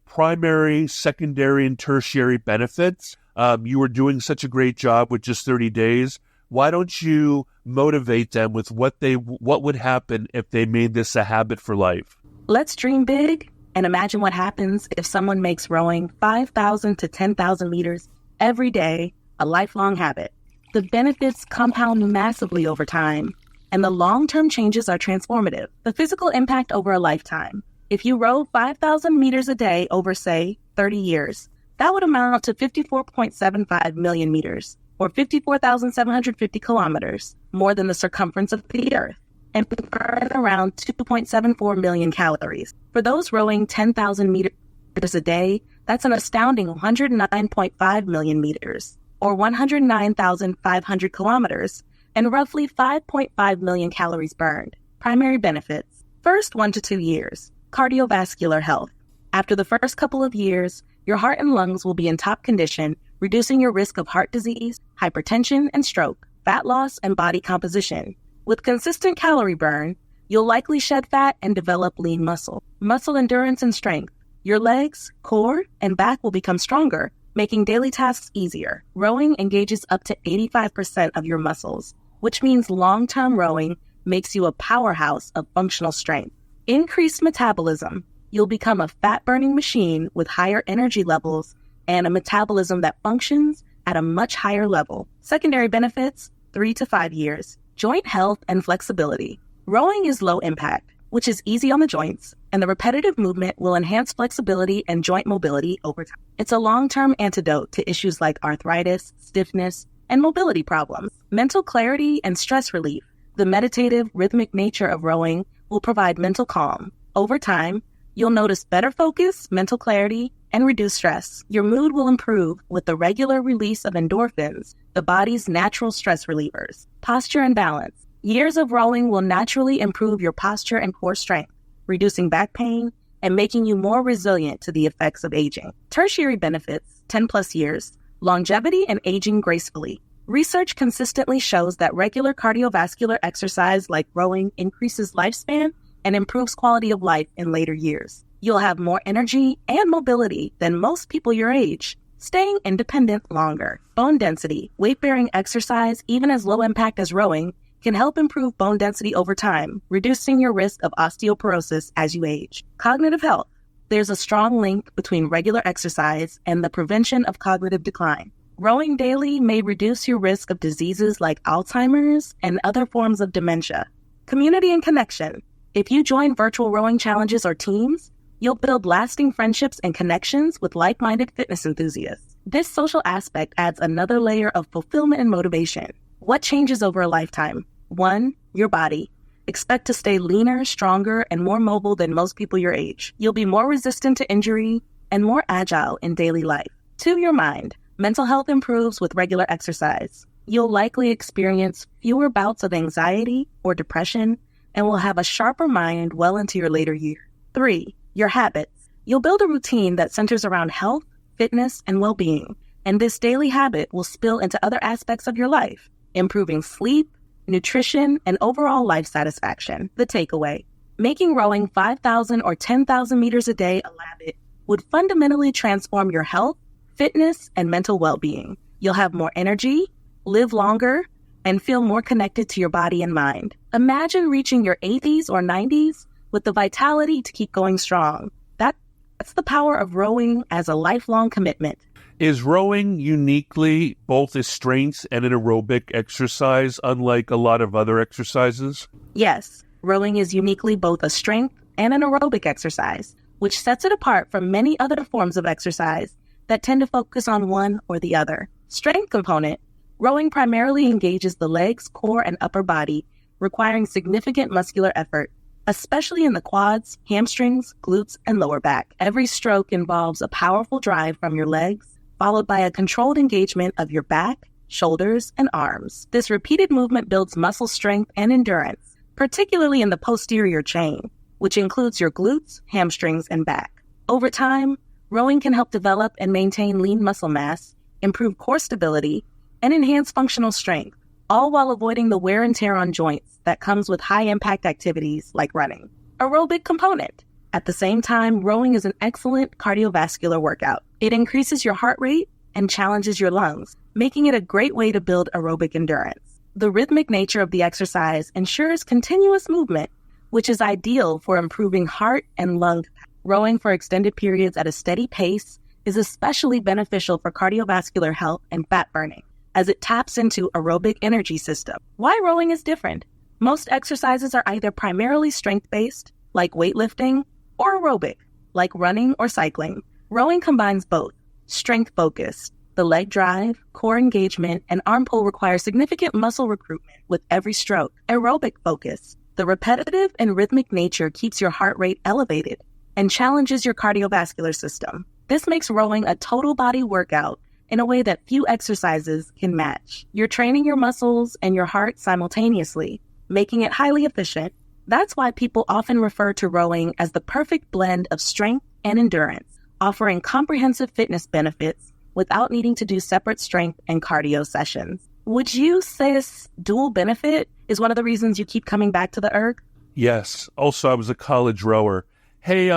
primary, secondary, and tertiary benefits? You were doing such a great job with just 30 days. Why don't you motivate them with what would happen if they made this a habit for life? Let's dream big and imagine what happens if someone makes rowing 5,000 to 10,000 meters every day a lifelong habit. The benefits compound massively over time, and the long-term changes are transformative. The physical impact over a lifetime. If you row 5,000 meters a day over, say, 30 years, that would amount to 54.75 million meters, or 54,750 kilometers, more than the circumference of the Earth, and burn around 2.74 million calories. For those rowing 10,000 meters a day, that's an astounding 109.5 million meters, or 109,500 kilometers, and roughly 5.5 million calories burned. Primary benefits. First 1 to 2 years. Cardiovascular health. After the first couple of years, your heart and lungs will be in top condition, reducing your risk of heart disease, hypertension and stroke, fat loss, and body composition. With consistent calorie burn, you'll likely shed fat and develop lean muscle. Muscle endurance and strength. Your legs, core, and back will become stronger, making daily tasks easier. Rowing engages up to 85% of your muscles, which means long-term rowing makes you a powerhouse of functional strength. Increased metabolism. You'll become a fat-burning machine with higher energy levels and a metabolism that functions at a much higher level. Secondary benefits, 3 to 5 years. Joint health and flexibility. Rowing is low impact, which is easy on the joints, and the repetitive movement will enhance flexibility and joint mobility over time. It's a long-term antidote to issues like arthritis, stiffness, and mobility problems. Mental clarity and stress relief. The meditative, rhythmic nature of rowing will provide mental calm. Over time, you'll notice better focus, mental clarity, and reduced stress. Your mood will improve with the regular release of endorphins, the body's natural stress relievers. Posture and balance. Years of rowing will naturally improve your posture and core strength, reducing back pain and making you more resilient to the effects of aging. Tertiary benefits, 10 plus years. Longevity and aging gracefully. Research consistently shows that regular cardiovascular exercise like rowing increases lifespan and improves quality of life in later years. You'll have more energy and mobility than most people your age, staying independent longer. Bone density. Weight-bearing exercise, even as low impact as rowing, can help improve bone density over time, reducing your risk of osteoporosis as you age. Cognitive health. There's a strong link between regular exercise and the prevention of cognitive decline. Rowing daily may reduce your risk of diseases like Alzheimer's and other forms of dementia. Community and connection. If you join virtual rowing challenges or teams, you'll build lasting friendships and connections with like-minded fitness enthusiasts. This social aspect adds another layer of fulfillment and motivation. What changes over a lifetime? 1, your body. Expect to stay leaner, stronger, and more mobile than most people your age. You'll be more resistant to injury and more agile in daily life. 2, your mind. Mental health improves with regular exercise. You'll likely experience fewer bouts of anxiety or depression and will have a sharper mind well into your later years. 3, your habits. You'll build a routine that centers around health, fitness, and well-being, and this daily habit will spill into other aspects of your life, improving sleep, nutrition, and overall life satisfaction. The takeaway. Making rowing 5,000 or 10,000 meters a day a habit would fundamentally transform your health, fitness, and mental well-being. You'll have more energy, live longer, and feel more connected to your body and mind. Imagine reaching your 80s or 90s with the vitality to keep going strong. That's the power of rowing as a lifelong commitment. Is rowing uniquely both a strength and an aerobic exercise, unlike a lot of other exercises? Yes, rowing is uniquely both a strength and an aerobic exercise, which sets it apart from many other forms of exercise that tend to focus on one or the other. Strength component. Rowing primarily engages the legs, core, and upper body, requiring significant muscular effort, especially in the quads, hamstrings, glutes, and lower back. Every stroke involves a powerful drive from your legs, followed by a controlled engagement of your back, shoulders, and arms. This repeated movement builds muscle strength and endurance, particularly in the posterior chain, which includes your glutes, hamstrings, and back. Over time, rowing can help develop and maintain lean muscle mass, improve core stability, and enhance functional strength, all while avoiding the wear and tear on joints that comes with high-impact activities like running. Aerobic component. At the same time, rowing is an excellent cardiovascular workout. It increases your heart rate and challenges your lungs, making it a great way to build aerobic endurance. The rhythmic nature of the exercise ensures continuous movement, which is ideal for improving heart and lung capacity. Rowing for extended periods at a steady pace is especially beneficial for cardiovascular health and fat burning, as it taps into aerobic energy system. Why rowing is different? Most exercises are either primarily strength-based, like weightlifting, or aerobic, like running or cycling. Rowing combines both. Strength focus. The leg drive, core engagement, and arm pull require significant muscle recruitment with every stroke. Aerobic focus. The repetitive and rhythmic nature keeps your heart rate elevated and challenges your cardiovascular system. This makes rowing a total body workout in a way that few exercises can match. You're training your muscles and your heart simultaneously, making it highly efficient. That's why people often refer to rowing as the perfect blend of strength and endurance, offering comprehensive fitness benefits without needing to do separate strength and cardio sessions. Would you say this dual benefit is one of the reasons you keep coming back to the erg? Yes. Also, I was a college rower. Hey,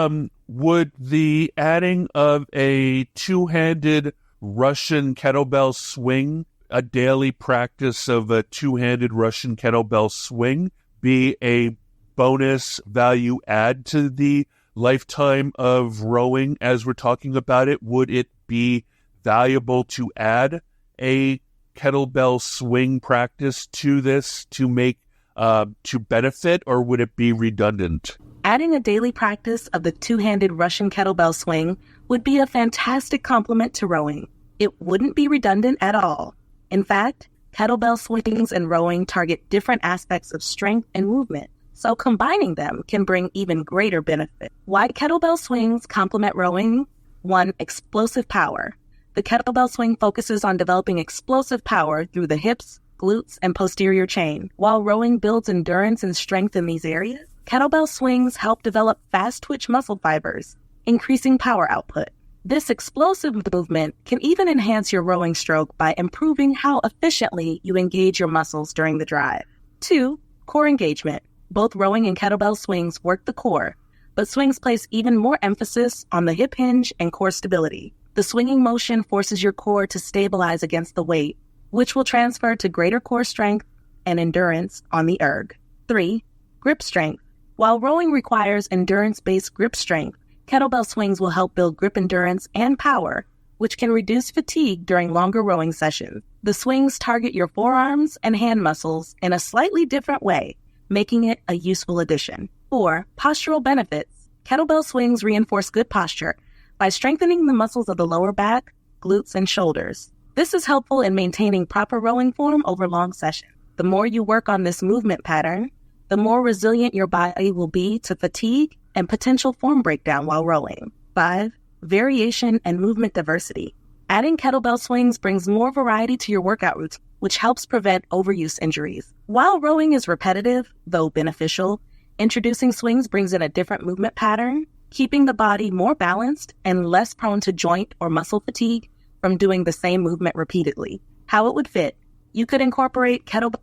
would the adding of a two-handed Russian kettlebell swing, a daily practice of a two-handed Russian kettlebell swing, be a bonus value add to the lifetime of rowing as we're talking about it? Would it be valuable to add a kettlebell swing practice to this to make to benefit, or would it be redundant? Adding a daily practice of the two-handed Russian kettlebell swing would be a fantastic complement to rowing. It wouldn't be redundant at all. In fact, kettlebell swings and rowing target different aspects of strength and movement, so combining them can bring even greater benefit. Why kettlebell swings complement rowing? 1. Explosive power. The kettlebell swing focuses on developing explosive power through the hips, glutes, and posterior chain. While rowing builds endurance and strength in these areas, kettlebell swings help develop fast-twitch muscle fibers, increasing power output. This explosive movement can even enhance your rowing stroke by improving how efficiently you engage your muscles during the drive. 2. Core engagement. Both rowing and kettlebell swings work the core, but swings place even more emphasis on the hip hinge and core stability. The swinging motion forces your core to stabilize against the weight, which will transfer to greater core strength and endurance on the erg. 3. Grip strength. While rowing requires endurance-based grip strength, kettlebell swings will help build grip endurance and power, which can reduce fatigue during longer rowing sessions. The swings target your forearms and hand muscles in a slightly different way, making it a useful addition. 4. Postural benefits. Kettlebell swings reinforce good posture by strengthening the muscles of the lower back, glutes, and shoulders. This is helpful in maintaining proper rowing form over long sessions. The more you work on this movement pattern, the more resilient your body will be to fatigue and potential form breakdown while rowing. 5. Variation and movement diversity. Adding kettlebell swings brings more variety to your workout routine, which helps prevent overuse injuries. While rowing is repetitive, though beneficial, introducing swings brings in a different movement pattern, keeping the body more balanced and less prone to joint or muscle fatigue from doing the same movement repeatedly. How it would fit. You could incorporate kettlebell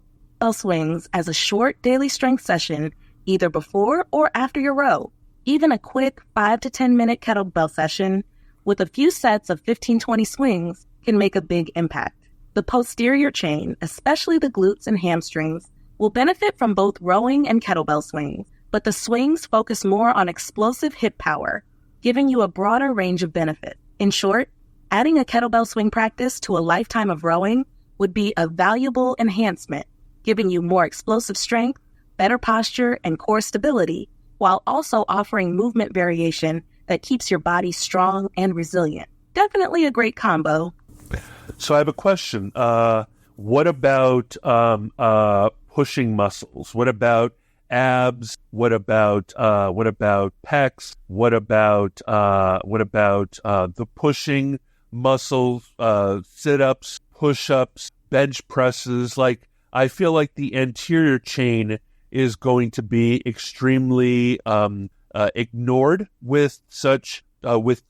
swings as a short daily strength session either before or after your row. Even a quick 5 to 10 minute kettlebell session with a few sets of 15-20 swings can make a big impact. The posterior chain, especially the glutes and hamstrings, will benefit from both rowing and kettlebell swings, but the swings focus more on explosive hip power, giving you a broader range of benefits. In short, adding a kettlebell swing practice to a lifetime of rowing would be a valuable enhancement, giving you more explosive strength, better posture, and core stability, while also offering movement variation that keeps your body strong and resilient. Definitely a great combo. So I have a question. What about pushing muscles? What about abs? What about pecs? What about the pushing muscles? Sit-ups, push-ups, bench presses. Like, I feel like the anterior chain is going to be extremely ignored with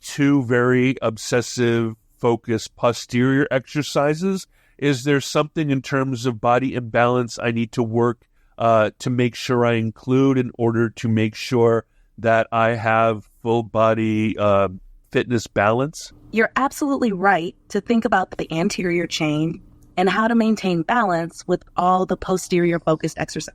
two very obsessive focused posterior exercises. Is there something in terms of body imbalance I need to work to make sure I include in order to make sure that I have full body fitness balance? You're absolutely right to think about the anterior chain and how to maintain balance with all the posterior focused exercises.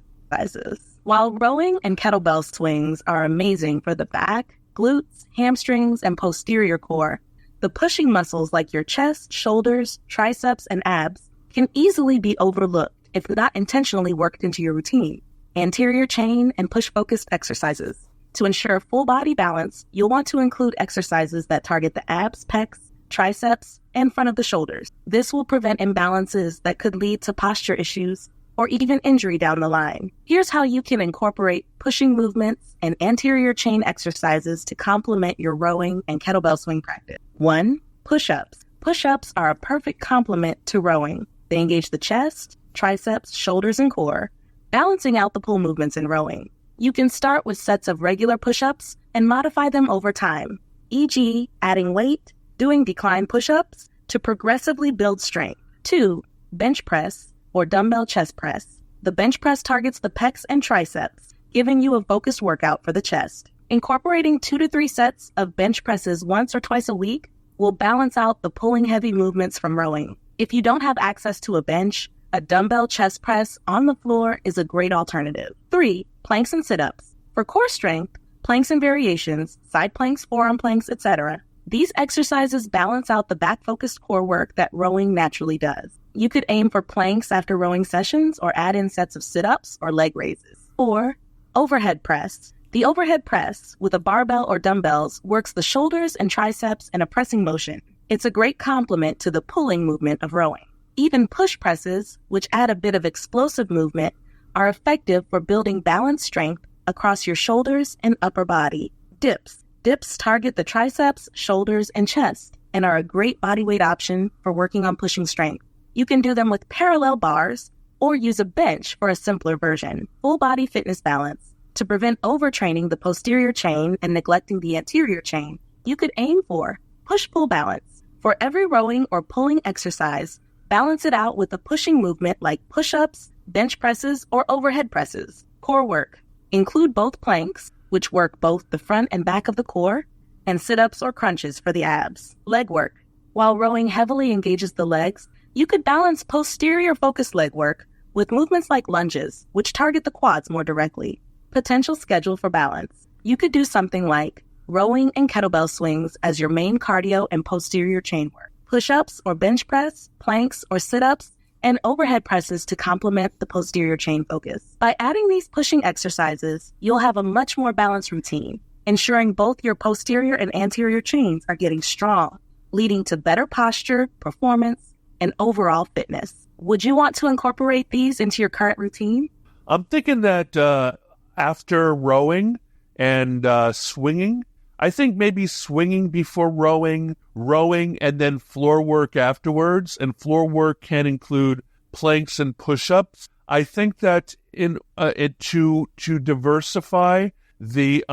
While rowing and kettlebell swings are amazing for the back, glutes, hamstrings, and posterior core, the pushing muscles like your chest, shoulders, triceps, and abs can easily be overlooked if not intentionally worked into your routine. Anterior chain and push-focused exercises. To ensure full body balance, you'll want to include exercises that target the abs, pecs, triceps, and front of the shoulders. This will prevent imbalances that could lead to posture issues or even injury down the line. Here's how you can incorporate pushing movements and anterior chain exercises to complement your rowing and kettlebell swing practice. 1. Push-ups. Push-ups are a perfect complement to rowing. They engage the chest, triceps, shoulders, and core, balancing out the pull movements in rowing. You can start with sets of regular push-ups and modify them over time, e.g., adding weight, doing decline push-ups to progressively build strength. 2. Bench press or dumbbell chest press. The bench press targets the pecs and triceps, giving you a focused workout for the chest. Incorporating 2 to 3 sets of bench presses once or twice a week will balance out the pulling heavy movements from rowing. If you don't have access to a bench, a dumbbell chest press on the floor is a great alternative. 3. Planks and sit-ups. For core strength, planks and variations, side planks, forearm planks, etc. These exercises balance out the back-focused core work that rowing naturally does. You could aim for planks after rowing sessions or add in sets of sit-ups or leg raises. 4. Overhead press. The overhead press, with a barbell or dumbbells, works the shoulders and triceps in a pressing motion. It's a great complement to the pulling movement of rowing. Even push presses, which add a bit of explosive movement, are effective for building balance strength across your shoulders and upper body. Dips. Dips target the triceps, shoulders, and chest, and are a great bodyweight option for working on pushing strength. You can do them with parallel bars or use a bench for a simpler version. Full body fitness balance. To prevent overtraining the posterior chain and neglecting the anterior chain, you could aim for push-pull balance. For every rowing or pulling exercise, balance it out with a pushing movement like push-ups, bench presses, or overhead presses. Core work. Include both planks, which work both the front and back of the core, and sit-ups or crunches for the abs. Leg work. While rowing heavily engages the legs, you could balance posterior-focused leg work with movements like lunges, which target the quads more directly. Potential schedule for balance. You could do something like rowing and kettlebell swings as your main cardio and posterior chain work, push-ups or bench press, planks or sit-ups, and overhead presses to complement the posterior chain focus. By adding these pushing exercises, you'll have a much more balanced routine, ensuring both your posterior and anterior chains are getting strong, leading to better posture, performance, and overall fitness. Would you want to incorporate these into your current routine? I'm thinking that after rowing and swinging, I think maybe swinging before rowing, and then floor work afterwards. And floor work can include planks and push-ups. I think that to diversify the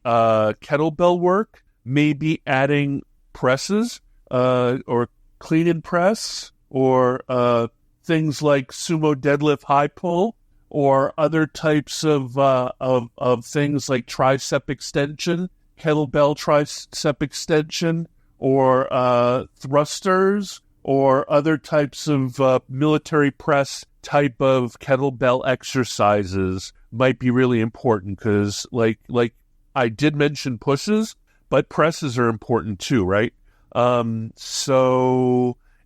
kettlebell work, maybe adding presses or clean and press or things like sumo deadlift high pull, or other types of things like tricep extension, kettlebell tricep extension, or thrusters, or other types of military press type of kettlebell exercises might be really important, because like I did mention pushes, but presses are important too, right?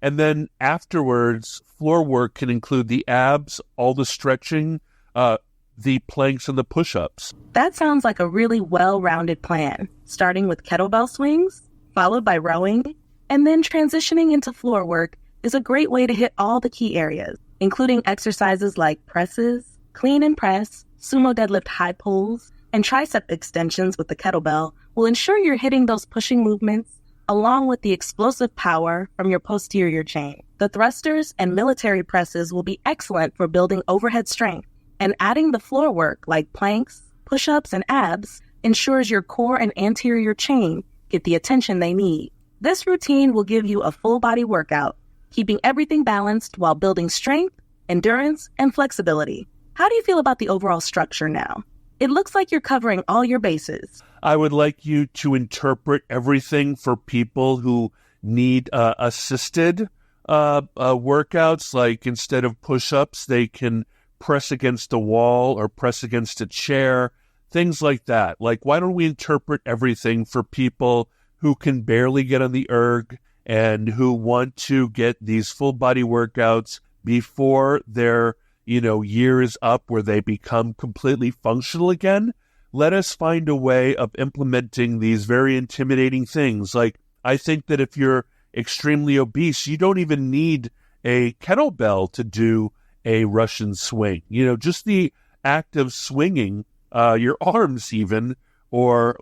And then afterwards, floor work can include the abs, all the stretching, the planks, and the push-ups. That sounds like a really well-rounded plan, starting with kettlebell swings, followed by rowing, and then transitioning into floor work is a great way to hit all the key areas, including exercises like presses, clean and press, sumo deadlift high pulls, and tricep extensions with the kettlebell will ensure you're hitting those pushing movements along with the explosive power from your posterior chain. The thrusters and military presses will be excellent for building overhead strength, and adding the floor work like planks, push-ups, and abs ensures your core and anterior chain get the attention they need. This routine will give you a full-body workout, keeping everything balanced while building strength, endurance, and flexibility. How do you feel about the overall structure now? It looks like you're covering all your bases. I would like you to interpret everything for people who need assisted workouts, like instead of push-ups, they can press against a wall or press against a chair, things like that. Like, why don't we interpret everything for people who can barely get on the erg and who want to get these full-body workouts before their years up where they become completely functional again. Let us find a way of implementing these very intimidating things. Like, I think that if you're extremely obese, you don't even need a kettlebell to do a Russian swing. Just the act of swinging your arms even, or,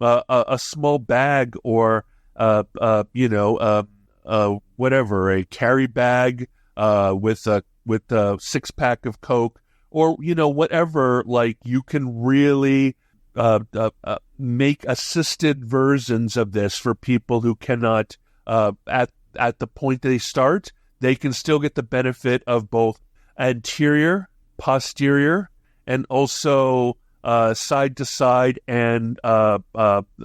a small bag, or, whatever, a carry bag with a 6-pack of Coke, or, whatever, like, you can really make assisted versions of this for people who cannot, at the point they start, they can still get the benefit of both anterior, posterior, and also side to side, and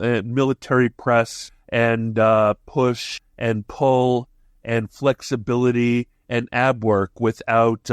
military press, and push and pull and flexibility and ab work without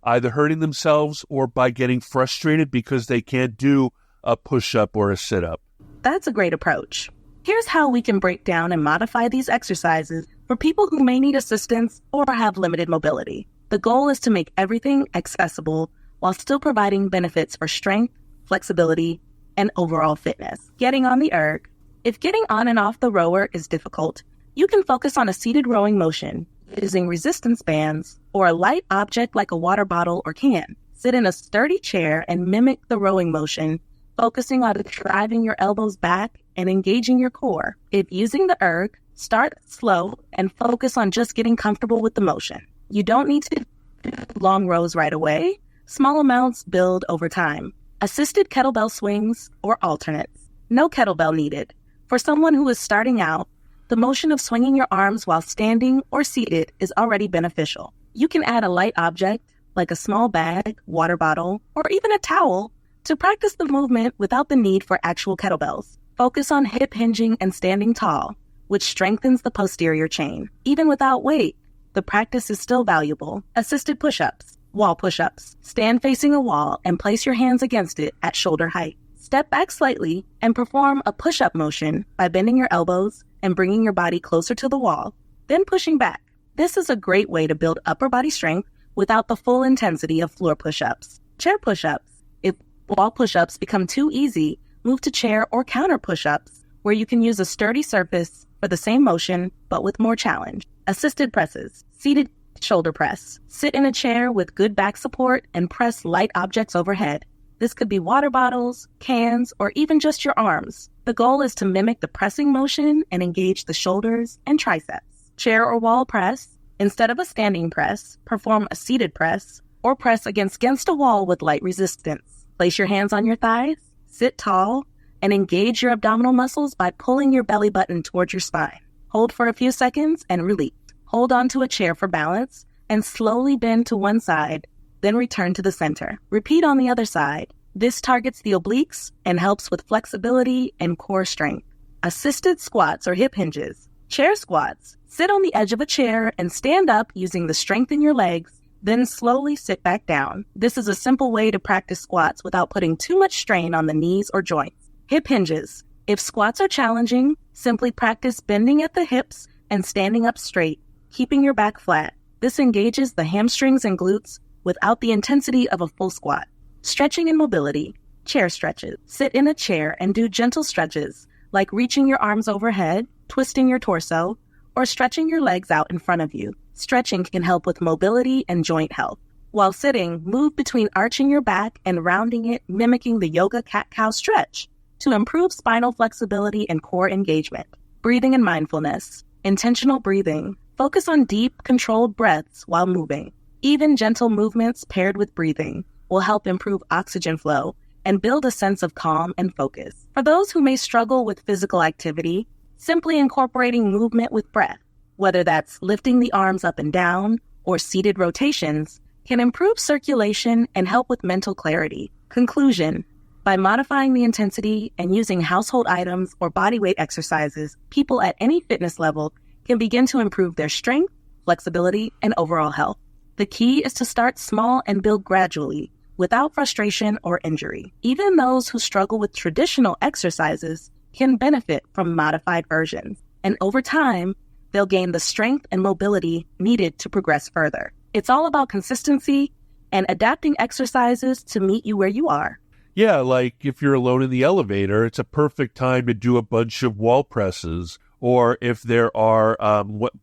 either hurting themselves or by getting frustrated because they can't do a push-up or a sit-up. That's a great approach. Here's how we can break down and modify these exercises for people who may need assistance or have limited mobility. The goal is to make everything accessible while still providing benefits for strength, flexibility, and overall fitness. Getting on the erg. If getting on and off the rower is difficult, you can focus on a seated rowing motion using resistance bands or a light object like a water bottle or can. Sit in a sturdy chair and mimic the rowing motion, focusing on driving your elbows back and engaging your core. If using the erg, start slow and focus on just getting comfortable with the motion. You don't need to do long rows right away. Small amounts build over time. Assisted kettlebell swings or alternates. No kettlebell needed. For someone who is starting out, the motion of swinging your arms while standing or seated is already beneficial. You can add a light object, like a small bag, water bottle, or even a towel, to practice the movement without the need for actual kettlebells. Focus on hip hinging and standing tall, which strengthens the posterior chain. Even without weight, the practice is still valuable. Assisted push-ups, wall push-ups. Stand facing a wall and place your hands against it at shoulder height. Step back slightly and perform a push-up motion by bending your elbows and bringing your body closer to the wall, then pushing back. This is a great way to build upper body strength without the full intensity of floor push-ups. Chair push-ups. If wall push-ups become too easy, move to chair or counter push-ups, where you can use a sturdy surface for the same motion, but with more challenge. Assisted presses. Seated shoulder press. Sit in a chair with good back support and press light objects overhead. This could be water bottles, cans, or even just your arms. The goal is to mimic the pressing motion and engage the shoulders and triceps. Chair or wall press. Instead of a standing press, perform a seated press or press against a wall with light resistance. Place your hands on your thighs, sit tall, and engage your abdominal muscles by pulling your belly button towards your spine. Hold for a few seconds and release. Hold onto a chair for balance and slowly bend to one side, then return to the center. Repeat on the other side. This targets the obliques and helps with flexibility and core strength. Assisted squats or hip hinges. Chair squats. Sit on the edge of a chair and stand up using the strength in your legs, then slowly sit back down. This is a simple way to practice squats without putting too much strain on the knees or joints. Hip hinges. If squats are challenging, simply practice bending at the hips and standing up straight, keeping your back flat. This engages the hamstrings and glutes without the intensity of a full squat. Stretching and mobility. Chair stretches. Sit in a chair and do gentle stretches, like reaching your arms overhead, twisting your torso, or stretching your legs out in front of you. Stretching can help with mobility and joint health. While sitting, move between arching your back and rounding it, mimicking the yoga cat-cow stretch to improve spinal flexibility and core engagement. Breathing and mindfulness. Intentional breathing. Focus on deep, controlled breaths while moving. Even gentle movements paired with breathing will help improve oxygen flow and build a sense of calm and focus. For those who may struggle with physical activity, simply incorporating movement with breath, whether that's lifting the arms up and down or seated rotations, can improve circulation and help with mental clarity. Conclusion: by modifying the intensity and using household items or bodyweight exercises, people at any fitness level can begin to improve their strength, flexibility, and overall health. The key is to start small and build gradually, without frustration or injury. Even those who struggle with traditional exercises can benefit from modified versions, and over time, they'll gain the strength and mobility needed to progress further. It's all about consistency and adapting exercises to meet you where you are. Yeah, like if you're alone in the elevator, it's a perfect time to do a bunch of wall presses. Or if there are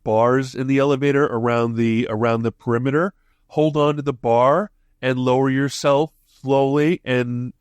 bars in the elevator around the perimeter, hold on to the bar and lower yourself slowly and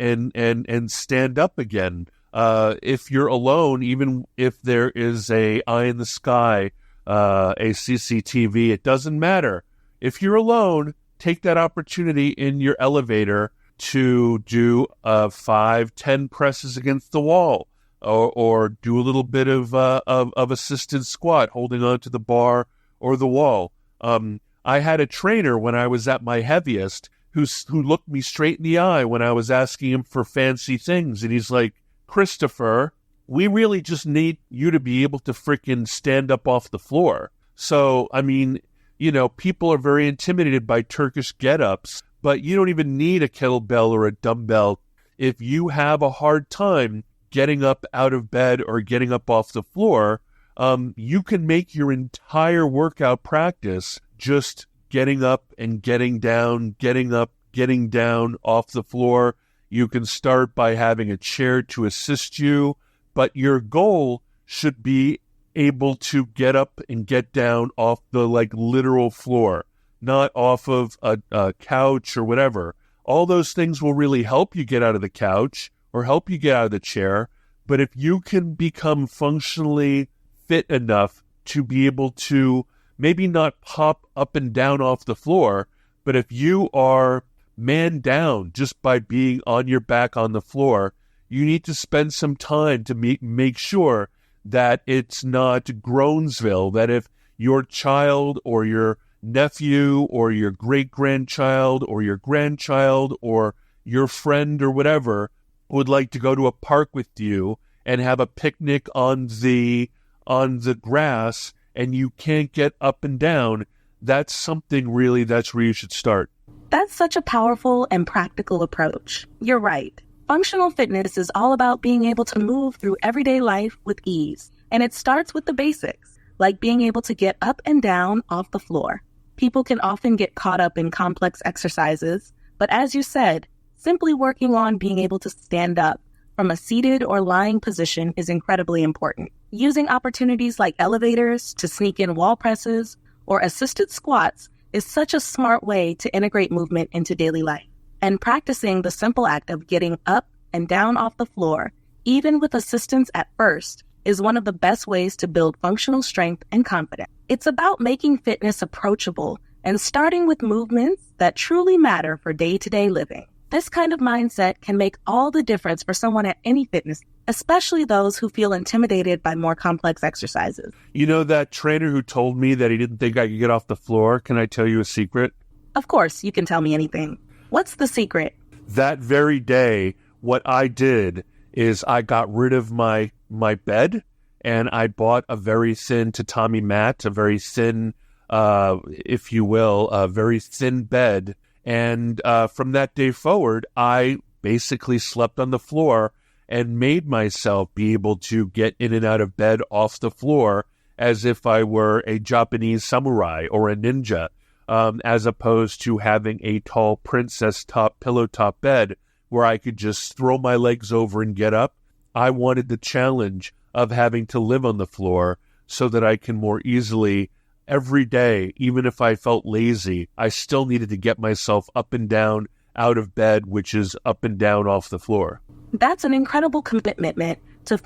stand up again. If you're alone, even if there is a eye in the sky, a CCTV, it doesn't matter. If you're alone, take that opportunity in your elevator to do 5-10 presses against the wall, or do a little bit of assisted squat, holding onto the bar or the wall. I had a trainer when I was at my heaviest who looked me straight in the eye when I was asking him for fancy things, and he's like, "Christopher, we really just need you to be able to freaking stand up off the floor." So, I mean, people are very intimidated by Turkish get-ups, but you don't even need a kettlebell or a dumbbell. If you have a hard time getting up out of bed or getting up off the floor, you can make your entire workout practice just getting up and getting down, getting up, getting down off the floor. You can start by having a chair to assist you, but your goal should be able to get up and get down off the literal floor, not off of a couch or whatever. All those things will really help you get out of the couch or help you get out of the chair. But if you can become functionally fit enough to be able to maybe not pop up and down off the floor, but if you are man down just by being on your back on the floor, you need to spend some time to make sure that it's not Groansville, that if your child or your nephew or your great-grandchild or your grandchild or your friend or whatever would like to go to a park with you and have a picnic on the grass and you can't get up and down, that's where you should start. That's such a powerful and practical approach. You're right. Functional fitness is all about being able to move through everyday life with ease. And it starts with the basics, like being able to get up and down off the floor. People can often get caught up in complex exercises, but as you said, simply working on being able to stand up from a seated or lying position is incredibly important. Using opportunities like elevators to sneak in wall presses or assisted squats is such a smart way to integrate movement into daily life. And practicing the simple act of getting up and down off the floor, even with assistance at first, is one of the best ways to build functional strength and confidence. It's about making fitness approachable and starting with movements that truly matter for day-to-day living. This kind of mindset can make all the difference for someone at any fitness, especially those who feel intimidated by more complex exercises. You know that trainer who told me that he didn't think I could get off the floor? Can I tell you a secret? Of course, you can tell me anything. What's the secret? That very day, what I did is I got rid of my bed and I bought a very thin tatami mat, a very thin, if you will, a very thin bed. And from that day forward, I basically slept on the floor and made myself be able to get in and out of bed off the floor as if I were a Japanese samurai or a ninja, as opposed to having a tall princess top pillow top bed where I could just throw my legs over and get up. I wanted the challenge of having to live on the floor so that I can more easily every day, even if I felt lazy, I still needed to get myself up and down out of bed, which is up and down off the floor. That's an incredible commitment to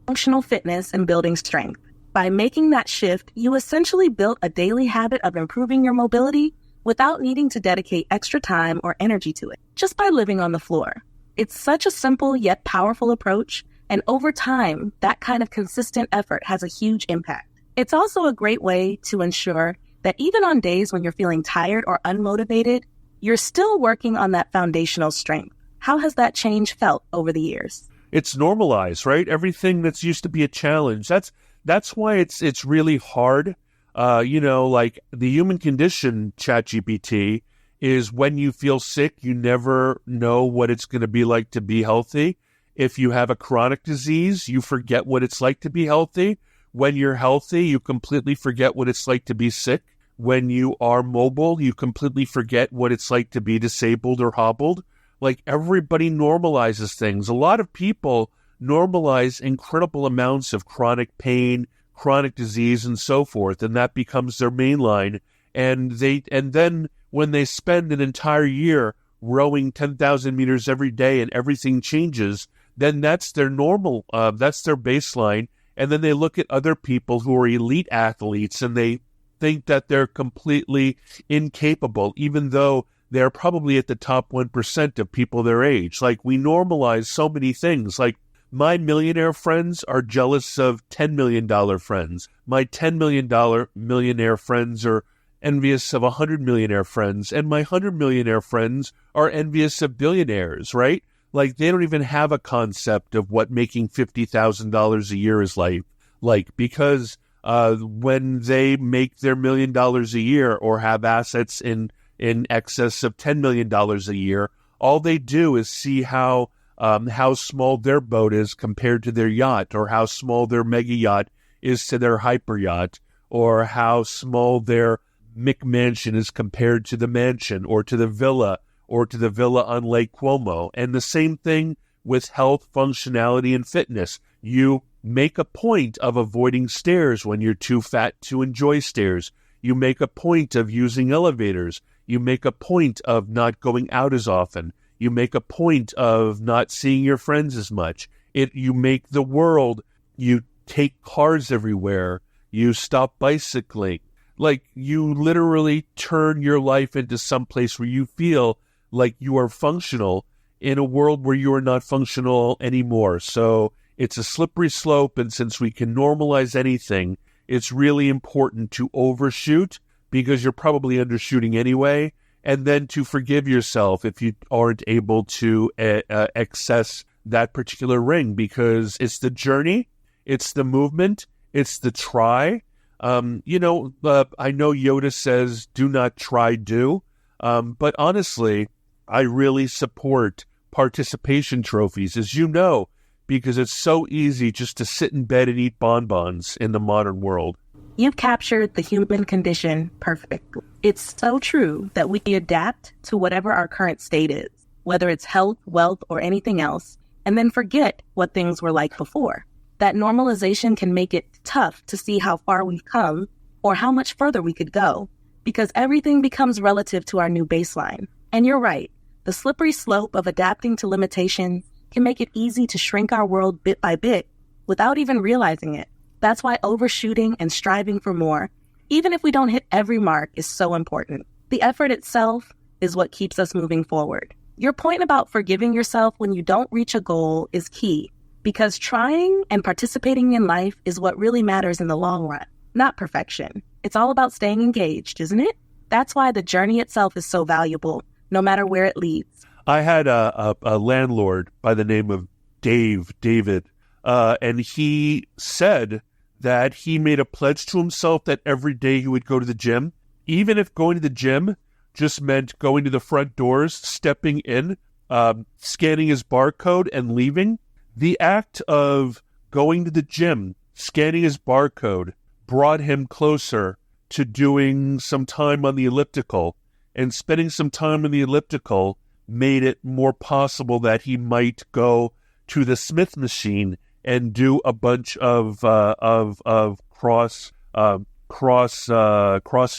functional fitness and building strength. By making that shift, you essentially built a daily habit of improving your mobility without needing to dedicate extra time or energy to it, just by living on the floor. It's such a simple yet powerful approach, and over time, that kind of consistent effort has a huge impact. It's also a great way to ensure that even on days when you're feeling tired or unmotivated, you're still working on that foundational strength. How has that change felt over the years? It's normalized, right? Everything that's used to be a challenge. That's why it's really hard. Like the human condition, ChatGPT, is when you feel sick, you never know what it's going to be like to be healthy. If you have a chronic disease, you forget what it's like to be healthy. When you're healthy, you completely forget what it's like to be sick. when you are mobile, you completely forget what it's like to be disabled or hobbled. Like, everybody normalizes things. A lot of people normalize incredible amounts of chronic pain, chronic disease, and so forth, and that becomes their main line. And then when they spend an entire year rowing 10,000 meters every day and everything changes, then that's their normal, that's their baseline. And then they look at other people who are elite athletes and they think that they're completely incapable, even though they're probably at the top 1% of people their age. Like, we normalize so many things. Like, my millionaire friends are jealous of $10 million friends. My $10 million millionaire friends are envious of 100 millionaire friends. And my 100 millionaire friends are envious of billionaires, right? Like, they don't even have a concept of what making $50,000 a year is like, because when they make their $1 million a year or have assets in excess of $10 million a year, all they do is see how small their boat is compared to their yacht, or how small their mega yacht is to their hyper yacht, or how small their McMansion is compared to the mansion, or to the villa, or to the villa on Lake Como. And the same thing with health, functionality, and fitness. You make a point of avoiding stairs when you're too fat to enjoy stairs. You make a point of using elevators. You make a point of not going out as often. You make a point of not seeing your friends as much. You make the world, you take cars everywhere. You stop bicycling. Like, you literally turn your life into some place where you feel like you are functional in a world where you are not functional anymore. So it's a slippery slope, and since we can normalize anything, it's really important to overshoot, because you're probably undershooting anyway, and then to forgive yourself if you aren't able to access that particular ring, because it's the journey, it's the movement, it's the try. I know Yoda says, do not try, do. But honestly, I really support participation trophies, as you know, because it's so easy just to sit in bed and eat bonbons in the modern world. You've captured the human condition perfectly. It's so true that we adapt to whatever our current state is, whether it's health, wealth, or anything else, and then forget what things were like before. That normalization can make it tough to see how far we've come or how much further we could go, because everything becomes relative to our new baseline. And you're right, the slippery slope of adapting to limitations can make it easy to shrink our world bit by bit without even realizing it. That's why overshooting and striving for more, even if we don't hit every mark, is so important. The effort itself is what keeps us moving forward. Your point about forgiving yourself when you don't reach a goal is key, because trying and participating in life is what really matters in the long run, not perfection. It's all about staying engaged, isn't it? That's why the journey itself is so valuable, no matter where it leads. I had a landlord by the name of David, and he said that he made a pledge to himself that every day he would go to the gym, even if going to the gym just meant going to the front doors, stepping in, scanning his barcode, and leaving. The act of going to the gym, scanning his barcode, brought him closer to doing some time on the elliptical, and spending some time on the elliptical made it more possible that he might go to the Smith machine and do a bunch of cross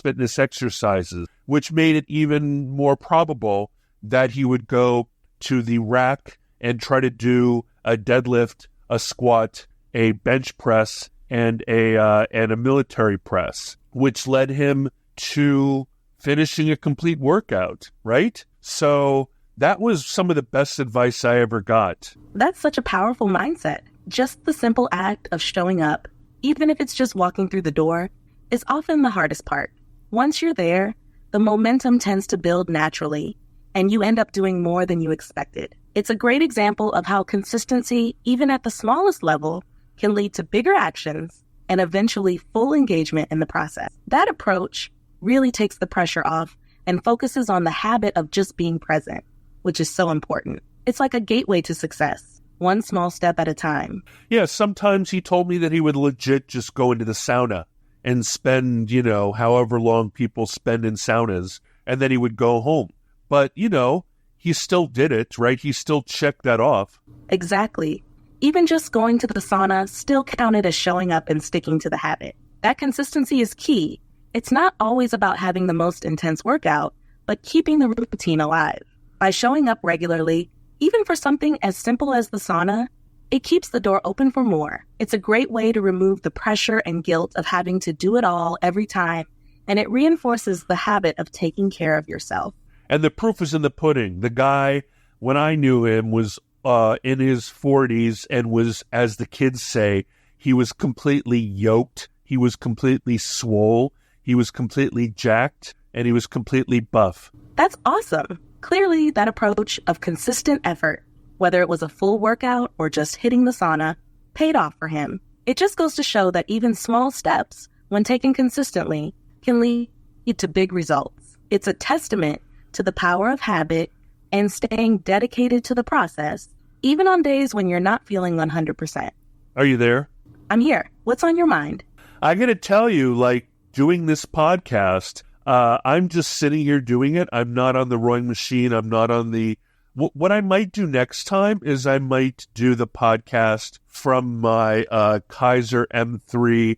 fitness exercises, which made it even more probable that he would go to the rack and try to do a deadlift, a squat, a bench press, and a military press, which led him to finishing a complete workout, right? So that was some of the best advice I ever got. That's such a powerful mindset. Just the simple act of showing up, even if it's just walking through the door, is often the hardest part. Once you're there, the momentum tends to build naturally, and you end up doing more than you expected. It's a great example of how consistency, even at the smallest level, can lead to bigger actions and eventually full engagement in the process. That approach really takes the pressure off and focuses on the habit of just being present, which is so important. It's like a gateway to success, one small step at a time. Yeah, sometimes he told me that he would legit just go into the sauna and spend, however long people spend in saunas, and then he would go home. But, he still did it, right? He still checked that off. Exactly. Even just going to the sauna still counted as showing up and sticking to the habit. That consistency is key. It's not always about having the most intense workout, but keeping the routine alive. By showing up regularly, even for something as simple as the sauna, it keeps the door open for more. It's a great way to remove the pressure and guilt of having to do it all every time, and it reinforces the habit of taking care of yourself. And the proof is in the pudding. The guy, when I knew him, was in his 40s and was, as the kids say, he was completely yoked. He was completely swole. He was completely jacked. And he was completely buff. That's awesome. Clearly, that approach of consistent effort, whether it was a full workout or just hitting the sauna, paid off for him. It just goes to show that even small steps, when taken consistently, can lead to big results. It's a testament to the power of habit and staying dedicated to the process, even on days when you're not feeling 100%. Are you there? I'm here. What's on your mind? I got to tell you, doing this podcast, I'm just sitting here doing it. I'm not on the rowing machine. I'm not on the... What I might do next time is I might do the podcast from my Kaiser M3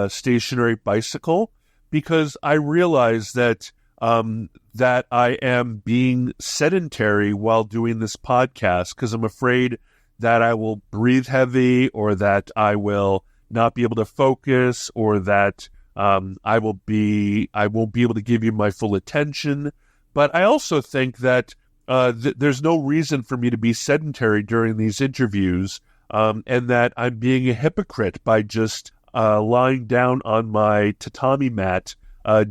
stationary bicycle, because I realize that I am being sedentary while doing this podcast, because I'm afraid that I will breathe heavy, or that I will not be able to focus, or that I won't be able to give you my full attention. But I also think that there's no reason for me to be sedentary during these interviews, and that I'm being a hypocrite by just lying down on my tatami mat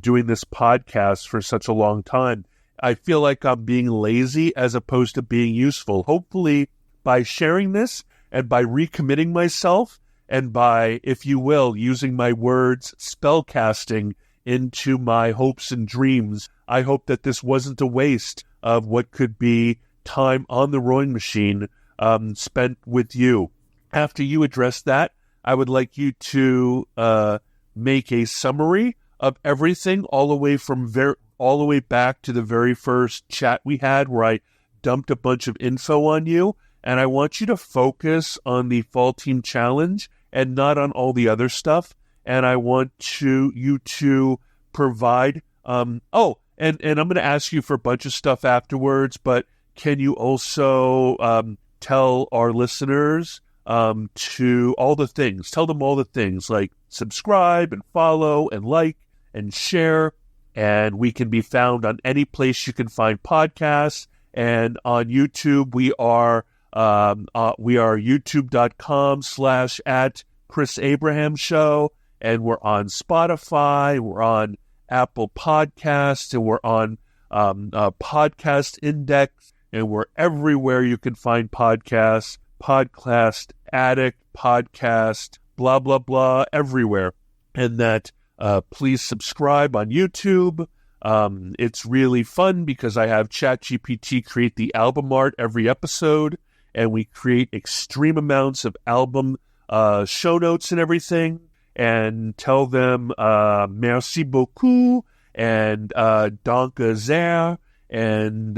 doing this podcast for such a long time. I feel like I'm being lazy as opposed to being useful. Hopefully, by sharing this and by recommitting myself, and by, if you will, using my words, spellcasting into my hopes and dreams, I hope that this wasn't a waste of what could be time on the rowing machine spent with you. After you address that, I would like you to make a summary of everything, all the way back to the very first chat we had, where I dumped a bunch of info on you, and I want you to focus on the Fall Team Challenge and not on all the other stuff. And I want you to provide... and I'm going to ask you for a bunch of stuff afterwards, but can you also tell our listeners to all the things? Tell them all the things, like subscribe and follow and like and share. And we can be found on any place you can find podcasts. And on YouTube, we are youtube.com/@ChrisAbrahamShow. And we're on Spotify, we're on Apple Podcasts, and we're on Podcast Index, and we're everywhere you can find podcasts, Podcast Addict, Podcast, blah, blah, blah, everywhere. And that please subscribe on YouTube. It's really fun because I have ChatGPT create the album art every episode, and we create extreme amounts of album show notes and everything, and tell them merci beaucoup, and danke sehr, and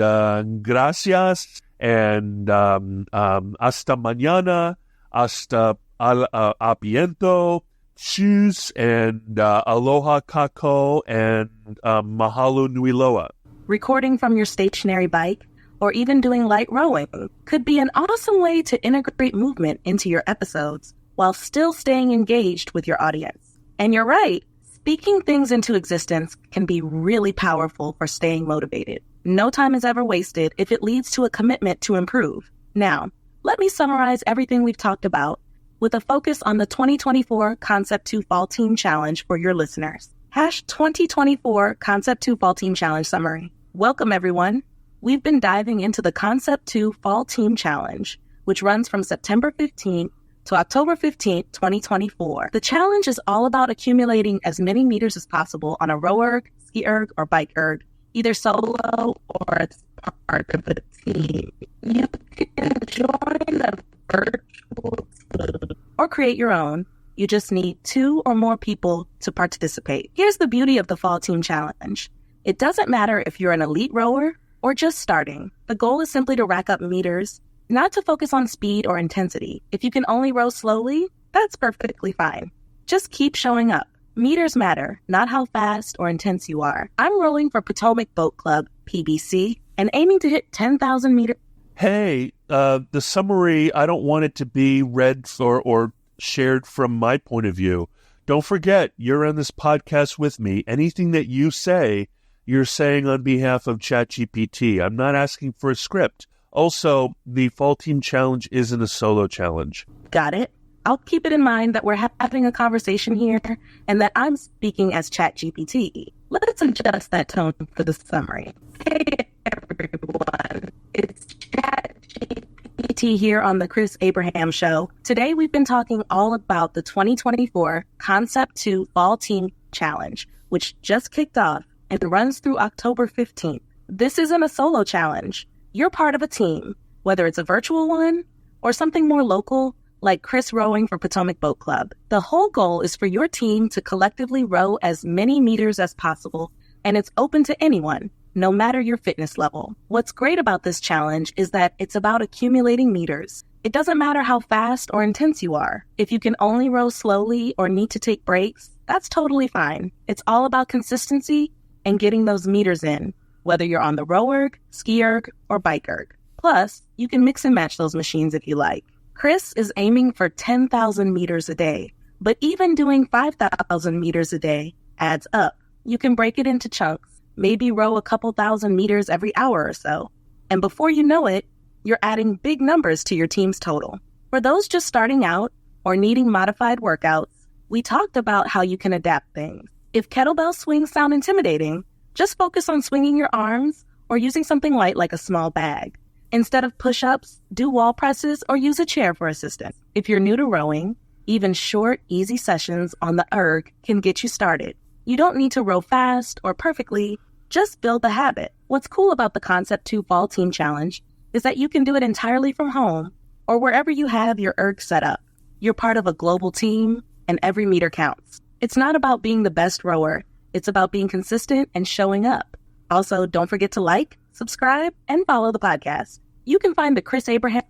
gracias, and hasta mañana, hasta apiento, tschüss, and aloha kako, and mahalo nui loa. Recording from your stationary bike, or even doing light rowing, could be an awesome way to integrate movement into your episodes while still staying engaged with your audience. And you're right, speaking things into existence can be really powerful for staying motivated. No time is ever wasted if it leads to a commitment to improve. Now, let me summarize everything we've talked about with a focus on the 2024 Concept2 Fall Team Challenge for your listeners. #2024 Concept2 Fall Team Challenge Summary. Welcome, everyone. We've been diving into the Concept2 Fall Team Challenge, which runs from September 15th to October 15th, 2024. The challenge is all about accumulating as many meters as possible on a row erg, ski erg, or bike erg, either solo or as part of a team. You can join a virtual team or create your own. You just need 2 or more people to participate. Here's the beauty of the Fall Team Challenge. It doesn't matter if you're an elite rower or just starting. The goal is simply to rack up meters, not to focus on speed or intensity. If you can only row slowly, that's perfectly fine. Just keep showing up. Meters matter, not how fast or intense you are. I'm rowing for Potomac Boat Club, PBC, and aiming to hit 10,000 meters. Hey, the summary, I don't want it to be read or shared from my point of view. Don't forget, you're on this podcast with me. Anything that you say, you're saying on behalf of ChatGPT. I'm not asking for a script. Also, the Fall Team Challenge isn't a solo challenge. Got it? I'll keep it in mind that we're having a conversation here and that I'm speaking as ChatGPT. Let's adjust that tone for the summary. Hey, everyone. It's ChatGPT here on the Chris Abraham Show. Today, we've been talking all about the 2024 Concept2 Fall Team Challenge, which just kicked off and runs through October 15th. This isn't a solo challenge. You're part of a team, whether it's a virtual one or something more local, like Chris rowing for Potomac Boat Club. The whole goal is for your team to collectively row as many meters as possible, and it's open to anyone, no matter your fitness level. What's great about this challenge is that it's about accumulating meters. It doesn't matter how fast or intense you are. If you can only row slowly or need to take breaks, that's totally fine. It's all about consistency and getting those meters in, whether you're on the row erg, ski erg, or bike erg. Plus, you can mix and match those machines if you like. Chris is aiming for 10,000 meters a day, but even doing 5,000 meters a day adds up. You can break it into chunks, maybe row a couple thousand meters every hour or so. And before you know it, you're adding big numbers to your team's total. For those just starting out or needing modified workouts, we talked about how you can adapt things. If kettlebell swings sound intimidating, just focus on swinging your arms or using something light like a small bag. Instead of push-ups, do wall presses or use a chair for assistance. If you're new to rowing, even short, easy sessions on the erg can get you started. You don't need to row fast or perfectly, just build the habit. What's cool about the Concept2 Fall Team Challenge is that you can do it entirely from home or wherever you have your erg set up. You're part of a global team and every meter counts. It's not about being the best rower. It's about being consistent and showing up. Also, don't forget to like, subscribe, and follow the podcast. You can find the Chris Abraham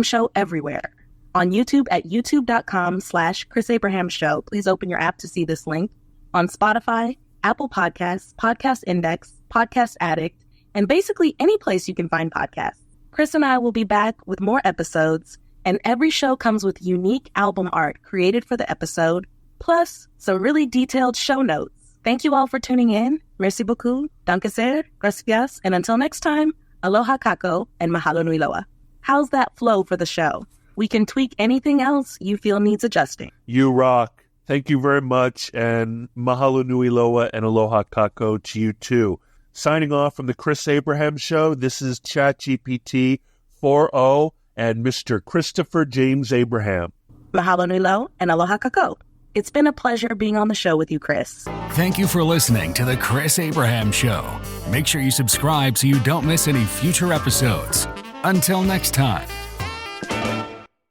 Show everywhere. On YouTube at youtube.com/Chris Abraham Show. Please open your app to see this link. On Spotify, Apple Podcasts, Podcast Index, Podcast Addict, and basically any place you can find podcasts. Chris and I will be back with more episodes, and every show comes with unique album art created for the episode, plus some really detailed show notes. Thank you all for tuning in. Merci beaucoup. Danke sehr. Gracias. And until next time, aloha kako and mahalo nui loa. How's that flow for the show? We can tweak anything else you feel needs adjusting. You rock. Thank you very much. And mahalo nui loa and aloha kako to you too. Signing off from the Chris Abraham Show, this is ChatGPT 4.0 and Mr. Christopher James Abraham. Mahalo nui loa and aloha kako. It's been a pleasure being on the show with you, Chris. Thank you for listening to The Chris Abraham Show. Make sure you subscribe so you don't miss any future episodes. Until next time.